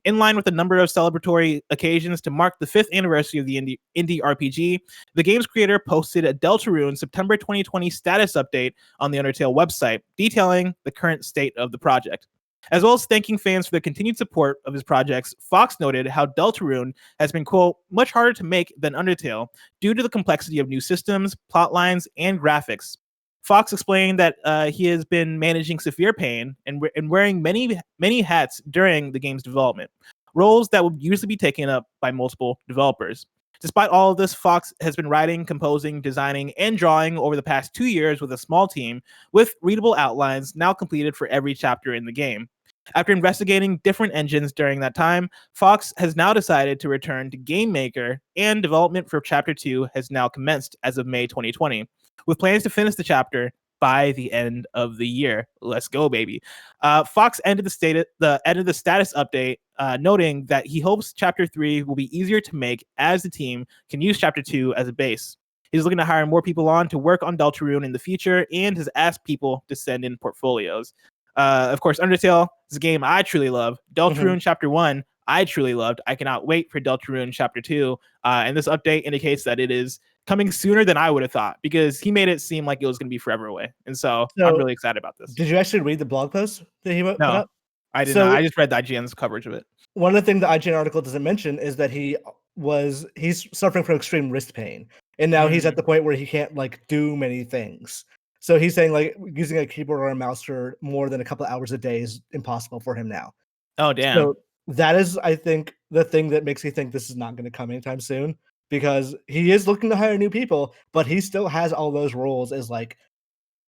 In line with a number of celebratory occasions to mark the 5th anniversary of the indie RPG, the game's creator posted a Deltarune September 2020 status update on the Undertale website, detailing the current state of the project. As well as thanking fans for their continued support of his projects, Fox noted how Deltarune has been, quote, much harder to make than Undertale due to the complexity of new systems, plot lines, and graphics. Fox explained that he has been managing severe pain and wearing many hats during the game's development, roles that would usually be taken up by multiple developers. Despite all of this, Fox has been writing, composing, designing, and drawing over the past 2 years with a small team, with readable outlines now completed for every chapter in the game. After investigating different engines during that time, Fox has now decided to return to Game Maker, and development for Chapter 2 has now commenced as of May 2020, with plans to finish the chapter by the end of the year. Let's go, baby. Fox ended the status update, noting that he hopes Chapter 3 will be easier to make as the team can use Chapter 2 as a base. He's looking to hire more people on to work on Deltarune in the future, and has asked people to send in portfolios. Of course, Undertale is a game I truly love. Deltarune Chapter 1, I truly loved. I cannot wait for Deltarune Chapter 2. And this update indicates that it is coming sooner than I would have thought, because he made it seem like it was going to be forever away. And so I'm really excited about this. Did you actually read the blog post that he put up? I did not. I just read the IGN's coverage of it. One of the things the IGN article doesn't mention is that he's suffering from extreme wrist pain. And now he's at the point where he can't like do many things. So he's saying like using a keyboard or a mouse for more than a couple of hours a day is impossible for him now. Oh, damn. So that is, I think, the thing that makes me think this is not going to come anytime soon, because he is looking to hire new people, but he still has all those roles as like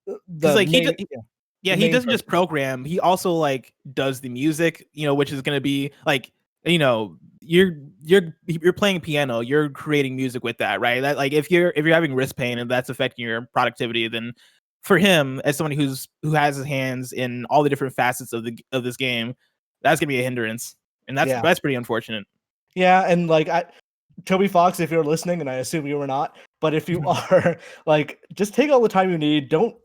the like main, he doesn't just program, he also like does the music, which is going to be like, you're playing piano, you're creating music with that, right? That like if you're having wrist pain and that's affecting your productivity, then for him, as someone who has his hands in all the different facets of this game, that's gonna be a hindrance, and that's pretty unfortunate. Yeah, and like Toby Fox, if you're listening, and I assume you were not, but if you are, like, just take all the time you need. Don't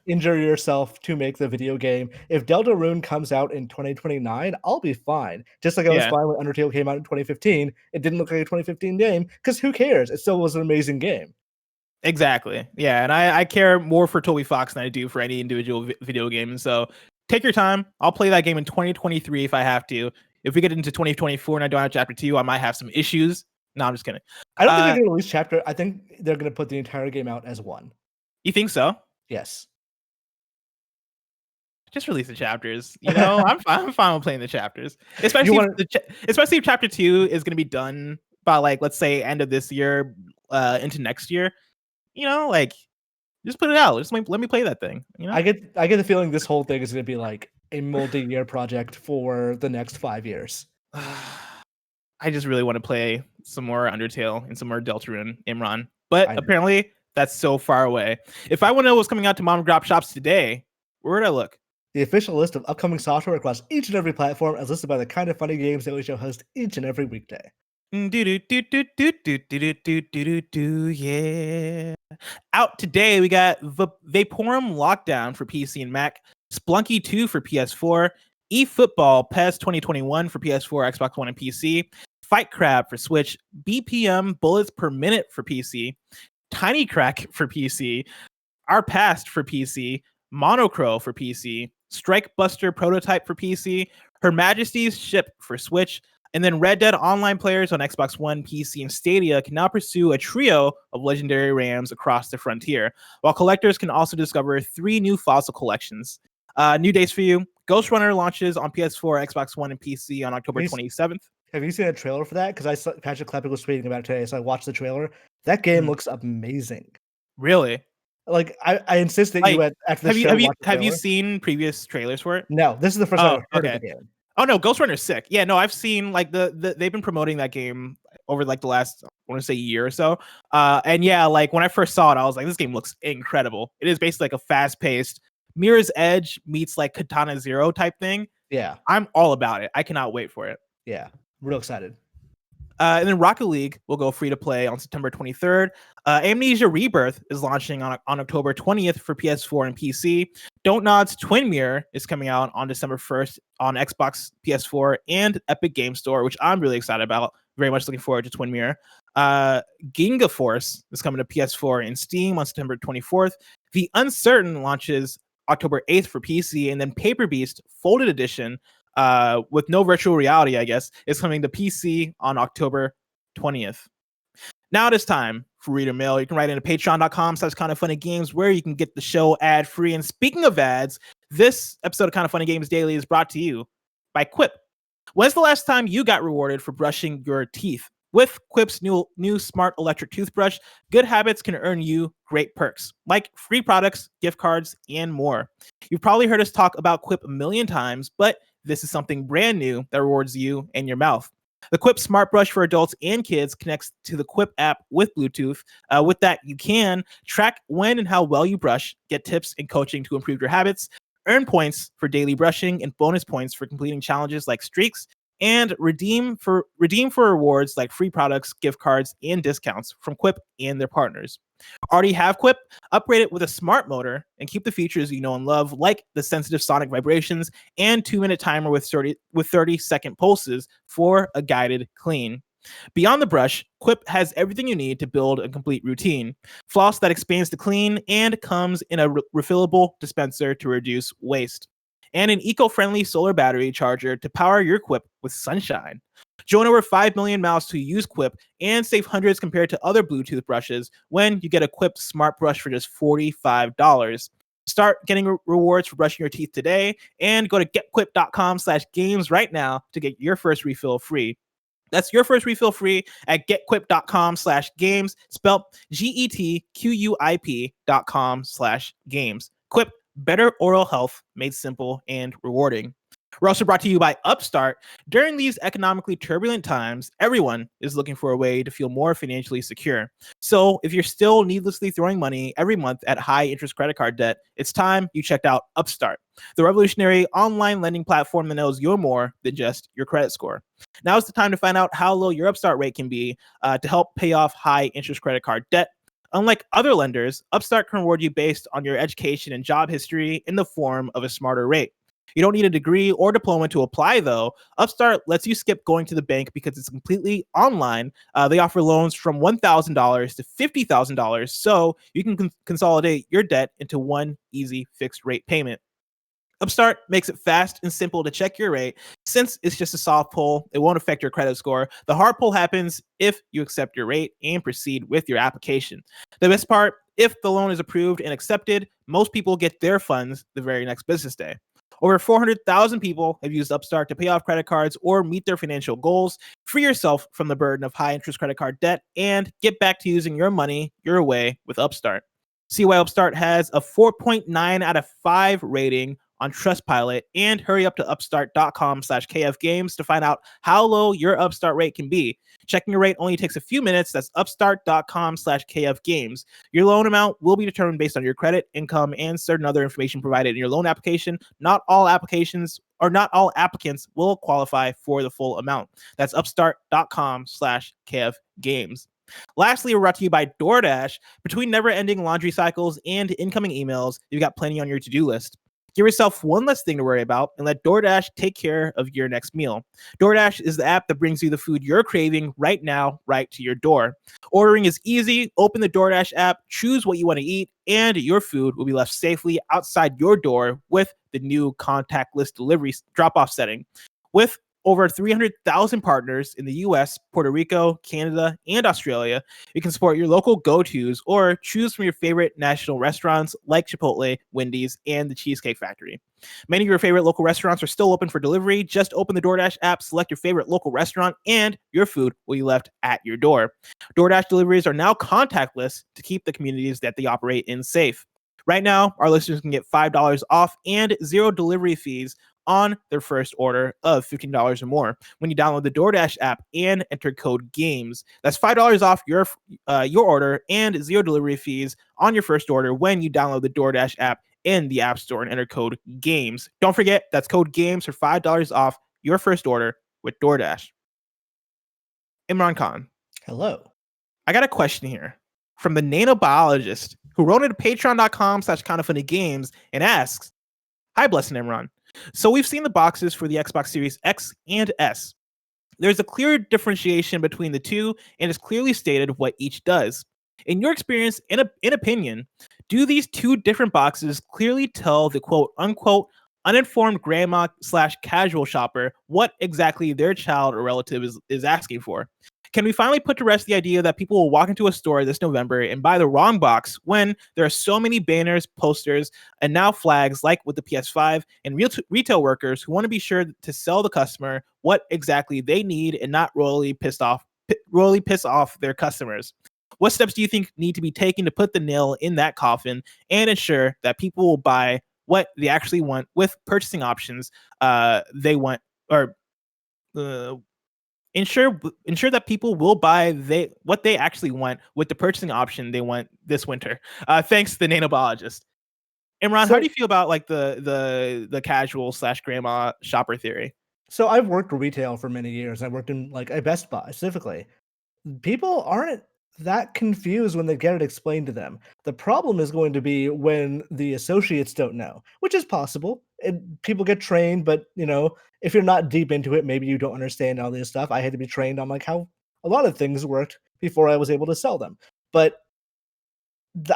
injure yourself to make the video game. If Deltarune comes out in 2029, I'll be fine. Just like I was fine when Undertale came out in 2015. It didn't look like a 2015 game, because who cares? It still was an amazing game. Exactly. Yeah, and I care more for Toby Fox than I do for any individual video game. And so take your time. I'll play that game in 2023 if I have to. If we get into 2024 and I don't have Chapter 2, I might have some issues. No, I'm just kidding. I don't think they're going to release chapter. I think they're going to put the entire game out as one. You think so? Yes. Just release the chapters. I'm fine with playing the chapters, especially if Chapter 2 is going to be done by like, let's say, end of this year into next year. Like, just put it out. Just let me play that thing. I get the feeling this whole thing is going to be like a multi-year project for the next 5 years. I just really want to play some more Undertale and some more Deltarune, Imran. But apparently, that's so far away. If I want to know what's coming out to mom and pop shops today, where would I look? The official list of upcoming software across each and every platform is listed by the kind of funny games that we shall host each and every weekday. Yeah. Out today, we got Vaporum Lockdown for PC and Mac, Spelunky 2 for PS4, eFootball PES 2021 for PS4, Xbox One, and PC, Fight Crab for Switch, BPM Bullets Per Minute for PC, Tiny Crack for PC, Our Past for PC, Monocro for PC, Strike Buster Prototype for PC, Her Majesty's Ship for Switch, and then Red Dead Online players on Xbox One, PC, and Stadia can now pursue a trio of legendary rams across the frontier, while collectors can also discover 3 new fossil collections. New dates for you. Ghost Runner launches on PS4, Xbox One, and PC on October 27th. Have you seen a trailer for that? Because I saw Patrick Klepek was tweeting about it today, so I watched the trailer. That game looks amazing. Really? Like, I insist that you after the show. Have you seen previous trailers for it? No, this is the first time I've heard of the game. Oh no, Ghost Runner's sick. Yeah, no, I've seen like they've been promoting that game over like the last, I want to say, year or so. And yeah, like when I first saw it, I was like, this game looks incredible. It is basically like a fast-paced Mirror's Edge meets like Katana Zero type thing. Yeah, I'm all about it. I cannot wait for it. yeah, real excited. And then Rocket League will go free to play on September 23rd. Amnesia Rebirth is launching on October 20th for PS4 and PC. Don't Nod's Twin Mirror is coming out on December 1st on Xbox, PS4, and Epic Game Store, which I'm really excited about. Very much looking forward to Twin Mirror. Ginga Force is coming to PS4 and Steam on September 24th. The Uncertain launches October 8th for PC, and then Paper Beast Folded Edition with no virtual reality, I guess, is coming to PC on October 20th. Now it is time for reader mail. You can write into patreon.com/kindoffunnygames, where you can get the show ad free. And speaking of ads, this episode of Kind of Funny Games Daily is brought to you by QUIP. When's the last time you got rewarded for brushing your teeth? With QUIP's new smart electric toothbrush, good habits can earn you great perks, like free products, gift cards, and more. You've probably heard us talk about QUIP a million times, but this is something brand new that rewards you and your mouth. The QUIP Smart Brush for adults and kids connects to the QUIP app with Bluetooth. With that, you can track when and how well you brush, get tips and coaching to improve your habits, earn points for daily brushing and bonus points for completing challenges like streaks, and redeem for rewards like free products, gift cards, and discounts from QUIP and their partners. Already have QUIP? Upgrade it with a smart motor and keep the features you know and love, like the sensitive sonic vibrations and 2-minute timer with 30-second pulses for a guided clean. Beyond the brush, QUIP has everything you need to build a complete routine. Floss that expands to clean and comes in a refillable dispenser to reduce waste. And an eco-friendly solar battery charger to power your QUIP with sunshine. Join over 5 million mouths who use QUIP and save hundreds compared to other Bluetooth brushes when you get a QUIP Smart Brush for just $45. Start getting rewards for brushing your teeth today and go to getquip.com/games right now to get your first refill free. That's your first refill free at getquip.com/games, spelled GETQUIP.com/games. QUIP, better oral health made simple and rewarding. We're also brought to you by Upstart. During these economically turbulent times, everyone is looking for a way to feel more financially secure. So if you're still needlessly throwing money every month at high interest credit card debt, it's time you checked out Upstart, the revolutionary online lending platform that knows you're more than just your credit score. Now is the time to find out how low your Upstart rate can be to help pay off high interest credit card debt. Unlike other lenders, Upstart can reward you based on your education and job history in the form of a smarter rate. You don't need a degree or diploma to apply, though. Upstart lets you skip going to the bank because it's completely online. They offer loans from $1,000 to $50,000, so you can consolidate your debt into one easy fixed rate payment. Upstart makes it fast and simple to check your rate. Since it's just a soft pull, it won't affect your credit score. The hard pull happens if you accept your rate and proceed with your application. The best part, if the loan is approved and accepted, most people get their funds the very next business day. Over 400,000 people have used Upstart to pay off credit cards or meet their financial goals. Free yourself from the burden of high interest credit card debt and get back to using your money your way with Upstart. See why Upstart has a 4.9 out of 5 rating on Trustpilot, and hurry up to upstart.com/kfgames to find out how low your Upstart rate can be. Checking your rate only takes a few minutes. That's upstart.com/kfgames. Your loan amount will be determined based on your credit, income, and certain other information provided in your loan application. Not all applicants will qualify for the full amount. That's upstart.com/kfgames. Lastly, we're brought to you by DoorDash. Between never-ending laundry cycles and incoming emails, you've got plenty on your to-do list. Give yourself one less thing to worry about and let DoorDash take care of your next meal. DoorDash is the app that brings you the food you're craving right now, right to your door. Ordering is easy. Open the DoorDash app, choose what you want to eat, and your food will be left safely outside your door with the new contactless delivery drop-off setting. With over 300,000 partners in the US, Puerto Rico, Canada, and Australia, you can support your local go-tos or choose from your favorite national restaurants like Chipotle, Wendy's, and the Cheesecake Factory. Many of your favorite local restaurants are still open for delivery. Just open the DoorDash app, select your favorite local restaurant, and your food will be left at your door. DoorDash deliveries are now contactless to keep the communities that they operate in safe. Right now, our listeners can get $5 off and 0 delivery fees on their first order of $15 or more when you download the DoorDash app and enter code GAMES. That's $5 off your order and 0 delivery fees on your first order when you download the DoorDash app in the App Store and enter code GAMES. Don't forget, that's code GAMES for $5 off your first order with DoorDash. Imran Khan. Hello. I got a question here from the Nano Biologist, who wrote into patreon.com/kindoffunnygames and asks, hi, Blessed and Imran. So we've seen the boxes for the Xbox Series X and S. There's a clear differentiation between the two, and it's clearly stated what each does. In your experience, in opinion, do these two different boxes clearly tell the quote unquote uninformed grandma/casual shopper what exactly their child or relative is asking for? Can we finally put to rest the idea that people will walk into a store this November and buy the wrong box when there are so many banners, posters, and now flags like with the PS5 and retail workers who want to be sure to sell the customer what exactly they need and not royally piss off their customers? What steps do you think need to be taken to put the nail in that coffin and ensure that people will buy what they actually want with purchasing options they want, or ensure that people will buy what they actually want with the purchasing option they want this winter? Thanks, the Nano Biologist. Imran, how do you feel about like the casual/grandma shopper theory? So I've worked retail for many years. I worked in like a Best Buy specifically. People aren't that confused when they get it explained to them. The problem is going to be when the associates don't know, which is possible. People get trained, but if you're not deep into it, maybe you don't understand all this stuff. I had to be trained on like how a lot of things worked before I was able to sell them. But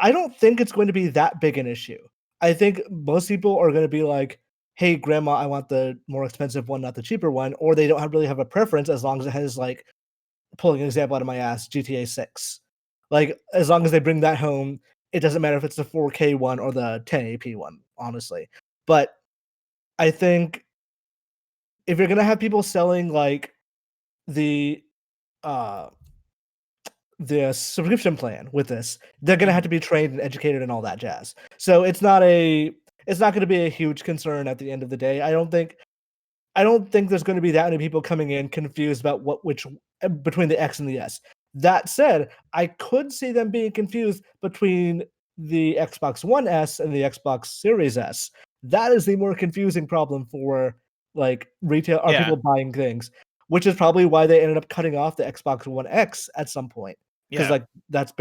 I don't think it's going to be that big an issue. I think most people are going to be like, hey, grandma, I want the more expensive one, not the cheaper one. Or they don't really have a preference as long as it has, like, pulling an example out of my ass, GTA 6. Like, as long as they bring that home, it doesn't matter if it's the 4K one or the 1080p one, honestly. But I think if you're going to have people selling, like, the subscription plan with this, they're going to have to be trained and educated and all that jazz. So it's not going to be a huge concern at the end of the day. I don't think there's going to be that many people coming in confused about which between the X and the S. That said, I could see them being confused between the Xbox One S and the Xbox Series S. That is the more confusing problem for like retail or people buying things, which is probably why they ended up cutting off the Xbox One X at some point. Because like that's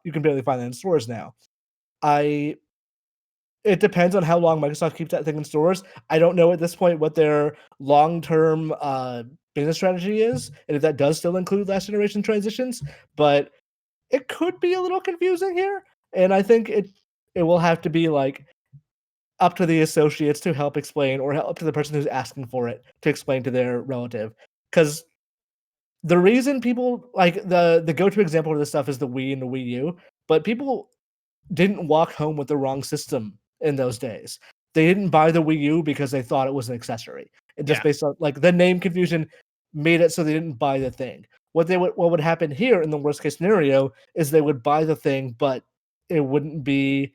you can barely find that in stores now. It depends on how long Microsoft keeps that thing in stores. I don't know at this point what their long-term business strategy is, and if that does still include last generation transitions, but it could be a little confusing here. And I think it will have to be like up to the associates to help explain, or up to the person who's asking for it to explain to their relative. Because the reason people like the go-to example of this stuff is the Wii and the Wii U, but people didn't walk home with the wrong system in those days. They didn't buy the Wii U because they thought it was an accessory. It just based on like the name confusion made it so they didn't buy the thing. What would happen here in the worst case scenario is they would buy the thing, but it wouldn't be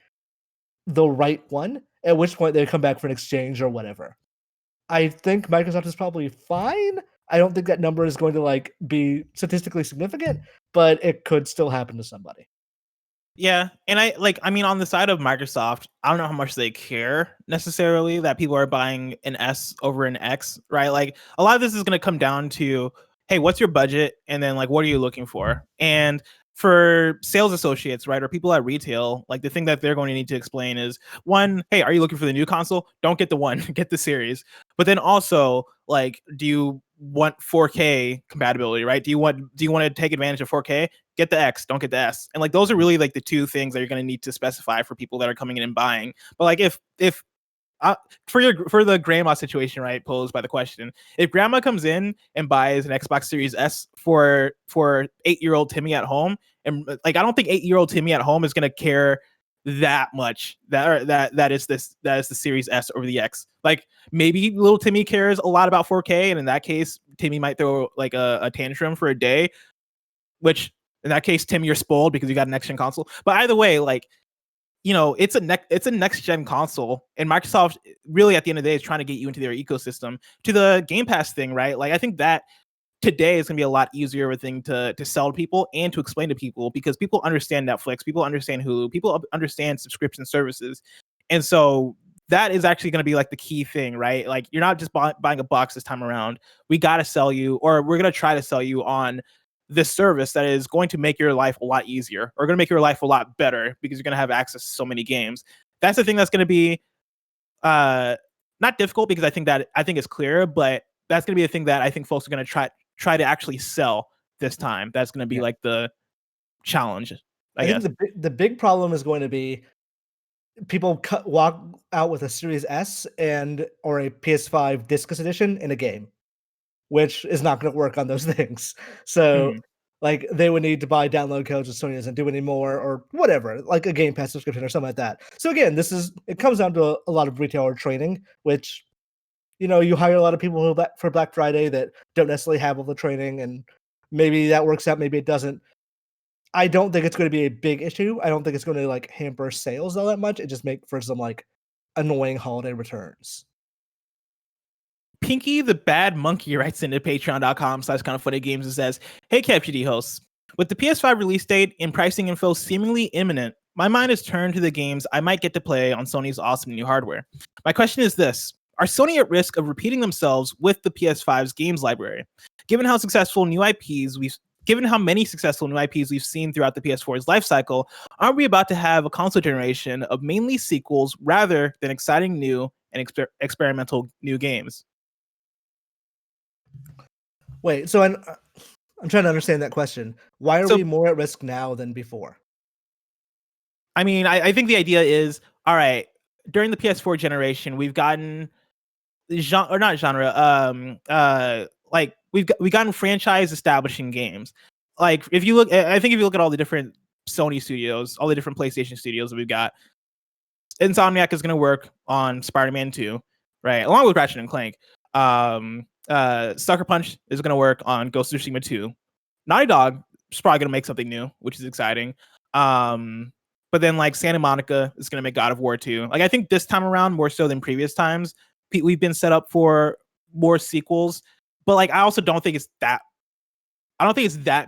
the right one, at which point they'd come back for an exchange or whatever. I think Microsoft is probably fine. I don't think that number is going to like be statistically significant, but it could still happen to somebody. Yeah, and I mean, on the side of Microsoft, I don't know how much they care necessarily that people are buying an S over an X, right? Like a lot of this is going to come down to, hey, what's your budget? And then like, what are you looking for? And for sales associates, right, or people at retail, like the thing that they're going to need to explain is, one, hey, are you looking for the new console? Don't get the one, get the series. But then also, like, do you want 4K compatibility, right? Do you want to take advantage of 4K? Get the X, don't get the S. And like those are really like the two things that you're going to need to specify for people that are coming in and buying. But like if for the grandma situation, right, posed by the question, if grandma comes in and buys an Xbox Series S for 8-year-old Timmy at home, and like I don't think 8-year-old Timmy at home is going to care that much that is the Series S over the X. Like maybe little Timmy cares a lot about 4K, and in that case Timmy might throw like a tantrum for a day, which in that case Tim, you're spoiled because you got an next gen console. But either way, like it's a next gen console, and Microsoft really at the end of the day is trying to get you into their ecosystem to the Game Pass thing, right? Like I think that today is going to be a lot easier of a thing to sell to people and to explain to people, because people understand Netflix, people understand Hulu, people understand subscription services. And so that is actually going to be like the key thing, right? Like you're not just buying a box this time around. We got to sell you, or we're going to try to sell you on this service that is going to make your life a lot easier, or going to make your life a lot better, because you're going to have access to so many games. That's the thing that's going to be not difficult, because I think it's clear, but that's going to be the thing that I think folks are going to try to actually sell this time. That's going to be like the challenge, I guess. think the big problem is going to be people walk out with a Series S or a PS5 Discus edition in a game, which is not going to work on those things. So like they would need to buy download codes, which Sony doesn't do anymore, or whatever, like a Game Pass subscription or something like that. So again, it comes down to a lot of retailer training, which you hire a lot of people for Black Friday that don't necessarily have all the training, and maybe that works out, maybe it doesn't. I don't think it's going to be a big issue. I don't think it's going to like hamper sales all that much. It just make for some like annoying holiday returns. Pinkythebadmonkey writes into patreon.com/kindoffunnygames and says, "Hey KFGD hosts, with the PS5 release date and pricing info seemingly imminent, my mind is turned to the games I might get to play on Sony's awesome new hardware. My question is this: are Sony at risk of repeating themselves with the PS5's games library? Given how many successful new IPs we've seen throughout the PS4's lifecycle, aren't we about to have a console generation of mainly sequels rather than exciting new and experimental new games?" Wait, so I'm trying to understand that question. Why are we more at risk now than before? I mean, I think the idea is, all right, during the PS4 generation, we've gotten we've gotten franchise establishing games. Like if you look at all the different Sony studios, all the different PlayStation studios that we've got, Insomniac is going to work on Spider-Man 2, right? Along with Ratchet and Clank. Sucker Punch is going to work on Ghost of Tsushima 2. Naughty Dog is probably going to make something new, which is exciting. But then like Santa Monica is going to make God of War 2. Like I think this time around, more so than previous times, we've been set up for more sequels. But like I also don't think it's that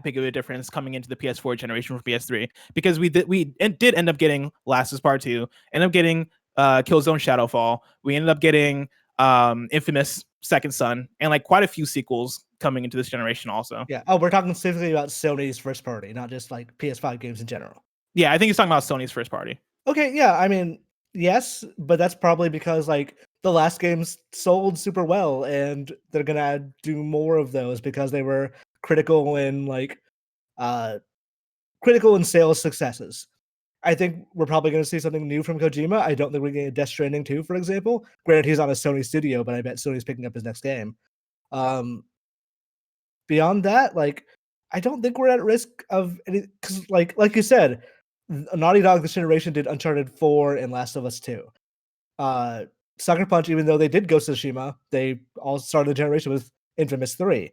big of a difference coming into the PS4 generation from PS3, because we did end up getting Last of Us Part 2, ended up getting Killzone Shadowfall, we ended up getting Infamous Second Son, and like quite a few sequels coming into this generation also. Yeah. Oh, we're talking specifically about Sony's first party, not just like PS5 games in general. Yeah, I think he's talking about Sony's first party. Okay, yeah, I mean, yes, but that's probably because like the last games sold super well, and they're gonna do more of those because they were critical in sales successes. I think we're probably going to see something new from Kojima. I don't think we're getting Death Stranding 2, for example. Granted, he's on a Sony studio, but I bet Sony's picking up his next game. Beyond that, like, I don't think we're at risk of any, because like you said, Naughty Dog this generation did Uncharted 4 and Last of Us 2. Sucker Punch, even though they did Ghost of Tsushima, they all started the generation with Infamous 3.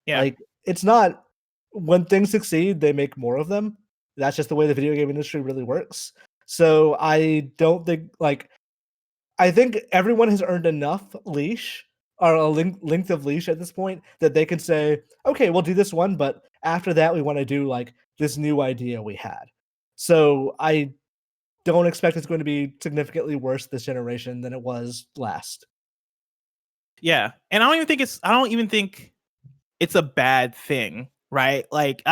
Yeah. Like, it's not, when things succeed, they make more of them. That's just the way the video game industry really works. So I don't think, like, I think everyone has earned enough leash, or a length of leash at this point, that they can say, okay, we'll do this one, but after that, we want to do like this new idea we had. So I don't expect it's going to be significantly worse this generation than it was last. Yeah, and I don't even think it's a bad thing, right? Like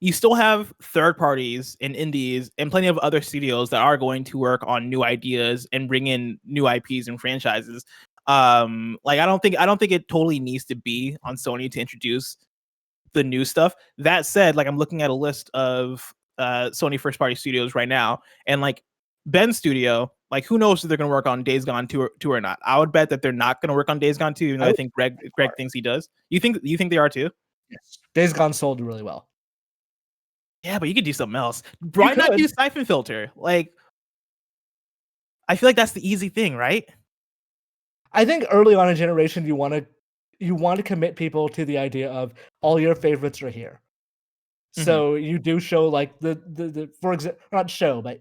you still have third parties and indies and plenty of other studios that are going to work on new ideas and bring in new IPs and franchises. Like I don't think it totally needs to be on Sony to introduce the new stuff. That said, like I'm looking at a list of Sony first party studios right now, and like Ben's studio, like who knows if they're going to work on Days Gone 2 or not. I would bet that they're not going to work on Days Gone 2, even though I think Greg thinks he does. You think they are too? Yes. Days Gone sold really well. Yeah, but you could do something else. Why not do Siphon Filter? Like, I feel like that's the easy thing, right? I think early on in generation, you want to commit people to the idea of all your favorites are here. So you do show like the for example, not show, but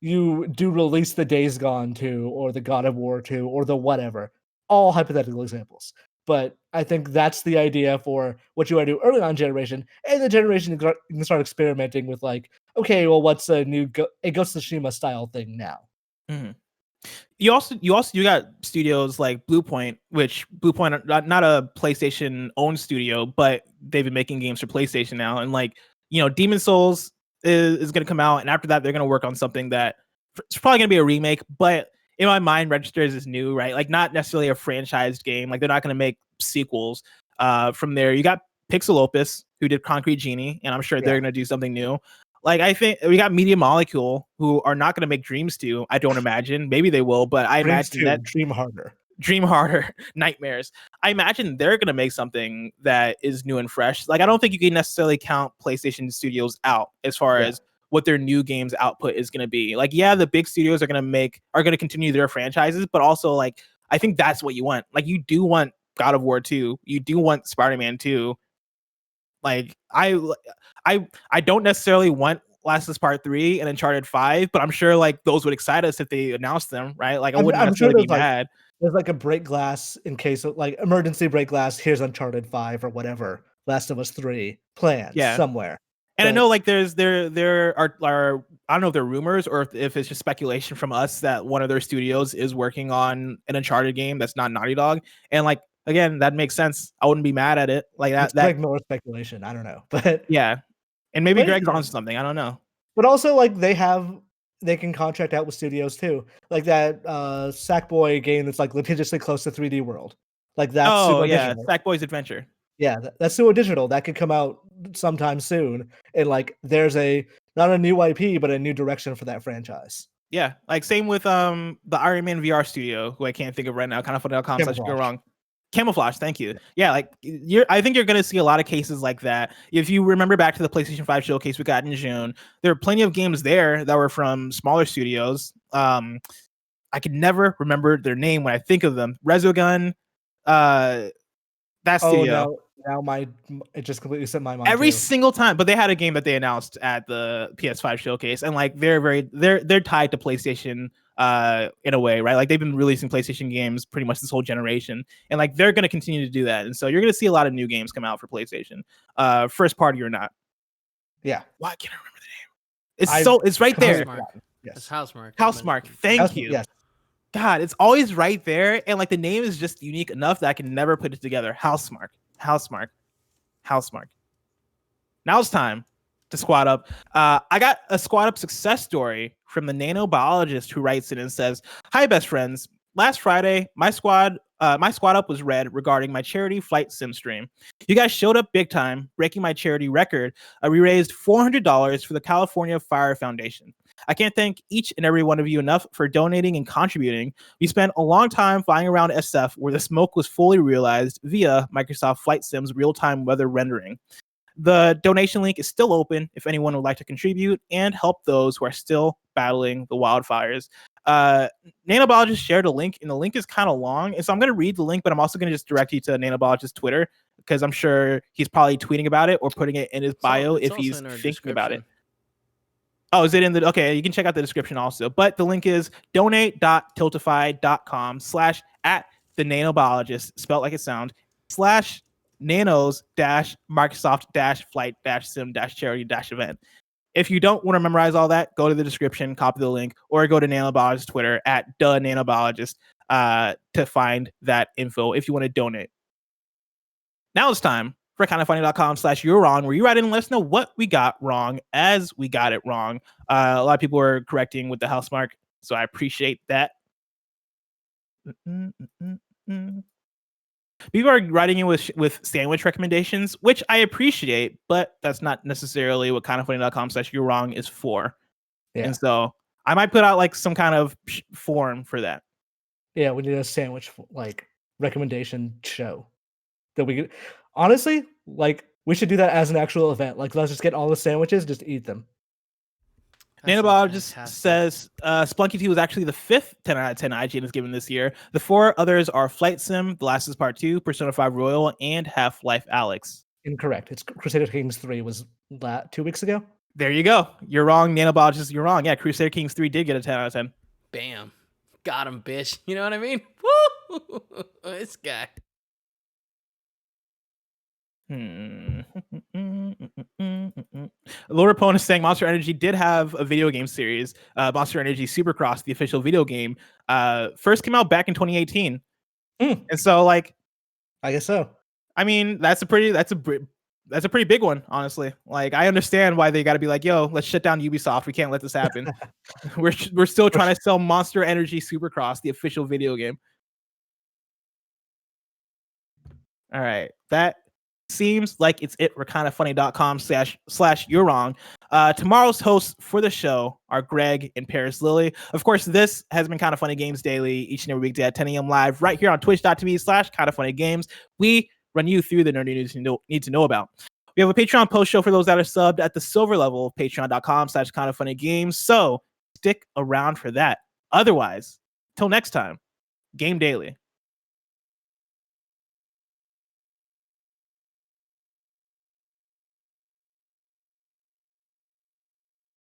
you do release the Days Gone 2 or the God of War 2 or the whatever, all hypothetical examples. But I think that's the idea for what you want to do early on generation, and the generation you can start experimenting with, like, okay, well, what's a new a Ghost of Tsushima style thing now? Mm-hmm. You got studios like Bluepoint, which Bluepoint not a PlayStation owned studio, but they've been making games for PlayStation now, and like Demon Souls is going to come out, and after that they're going to work on something that it's probably going to be a remake, but in my mind registers as new, right? Like not necessarily a franchised game. Like they're not going to make sequels. From there, you got Pixel Opus, who did Concrete Genie, and I'm sure they're going to do something new. Like I think we got Media Molecule, who are not going to make Dreams 2. I don't imagine. Maybe they will, but I imagine that Dream Harder, Nightmares. I imagine they're going to make something that is new and fresh. Like I don't think you can necessarily count PlayStation Studios out as far as what their new games output is going to be. Like, yeah, the big studios are going to continue their franchises, but also like I think that's what you want. Like you do want God of War 2, you do want Spider-Man 2. Like I don't necessarily want Last of Us Part 3 and Uncharted 5, but I'm sure like those would excite us if they announced them, right? Like I wouldn't necessarily be mad. There's like a break glass in case of like emergency break glass. Here's Uncharted 5 or whatever. Last of Us 3 planned somewhere. And I know like there are I don't know if they're rumors or if it's just speculation from us that one of their studios is working on an Uncharted game that's not Naughty Dog. And like again, that makes sense. I wouldn't be mad at it. Like that ignore speculation. I don't know. But yeah. And maybe Greg's on something. I don't know. But also like they can contract out with studios too. Like that Sackboy game that's like litigiously close to 3D World. Like that's Sumo Digital. Sackboy's Adventure. Yeah, that's Sumo Digital. That could come out sometime soon. And like there's not a new IP, but a new direction for that franchise. Yeah, like same with the Iron Man VR studio, who I can't think of right now. Kind of funny.com. I should go wrong. Camouflage, thank you. Yeah, like I think you're going to see a lot of cases like that. If you remember back to the PlayStation 5 showcase we got in June, there are plenty of games there that were from smaller studios. I could never remember their name when I think of them. Resogun, that studio. Now it just completely sent my mind. Every single time, but they had a game that they announced at the PS5 showcase, and like they're tied to PlayStation in a way, right? Like they've been releasing PlayStation games pretty much this whole generation, and like they're going to continue to do that. And so you're going to see a lot of new games come out for PlayStation, first party or not. Yeah. Why can't I remember the name? It's right there. Yes. It's Housemarque. Housemarque. Thank you. Yes. God, it's always right there, and like the name is just unique enough that I can never put it together. Housemarque. Now it's time to squad up. I got a squad up success story from the Nano Biologist, who writes in and says, "Hi, best friends. Last Friday, my squad up was read regarding my charity flight sim stream. You guys showed up big time, breaking my charity record. We raised $400 for the California Fire Foundation. I can't thank each and every one of you enough for donating and contributing. We spent a long time flying around SF where the smoke was fully realized via Microsoft Flight Sim's real-time weather rendering. The donation link is still open if anyone would like to contribute and help those who are still battling the wildfires." Nanobiologist shared a link, and the link is kind of long, and so I'm going to read the link, but I'm also going to just direct you to Nanobiologist's Twitter, because I'm sure he's probably tweeting about it or putting it in his bio if he's thinking about it. Oh, is it in the... Okay, you can check out the description also. But the link is donate.tiltify.com/@the nanobiologist, spelled like it sounds, /nanos-marksoft-flight-sim-charity-event. If you don't want to memorize all that, go to the description, copy the link, or go to Nanobiologist's Twitter @the_nanobiologist to find that info if you want to donate. Now it's time for kindoffunny.com/you're wrong, where you write in and let us know what we got wrong as we got it wrong. A lot of people are correcting with the Housemarque, so I appreciate that. People are writing in with sandwich recommendations, which I appreciate, but that's not necessarily what kindoffunny.com/you're wrong is for. Yeah. And so I might put out like some kind of form for that. Yeah, we need a sandwich like recommendation show that we could... Honestly, like we should do that as an actual event. Like let's just get all the sandwiches, just eat them. Nanobiologist says Spelunky 2 was actually the 5th 10 out of 10 IGN is given this year. The 4 others are Flight Sim, The Last of Us Part 2, Persona 5 Royal, and Half-Life Alyx. Incorrect. It's Crusader Kings 3 was 2 weeks ago. There you go. You're wrong, Nano Biologist. You're wrong. Yeah, Crusader Kings 3 did get a 10 out of 10. Bam. Got him, bitch. You know what I mean? Woo! This guy. Lower opponent is saying Monster Energy did have a video game series, Monster Energy Supercross, the official video game. First came out back in 2018, and so like, I guess so. I mean, that's a pretty big one, honestly. Like, I understand why they got to be like, yo, let's shut down Ubisoft. We can't let this happen. we're still trying to sell Monster Energy Supercross, the official video game. All right, that seems like it's it for kindafunny.com/you're wrong. Tomorrow's hosts for the show are Greg and Paris Lily. Of course, this has been Kinda Funny Games Daily each and every weekday at 10 a.m. live right here on twitch.tv/kindafunnygames. We run you through the nerdy news you need to know about. We have a Patreon post show for those that are subbed at the silver level of patreon.com/kindafunnygames. So stick around for that. Otherwise, till next time, Game Daily.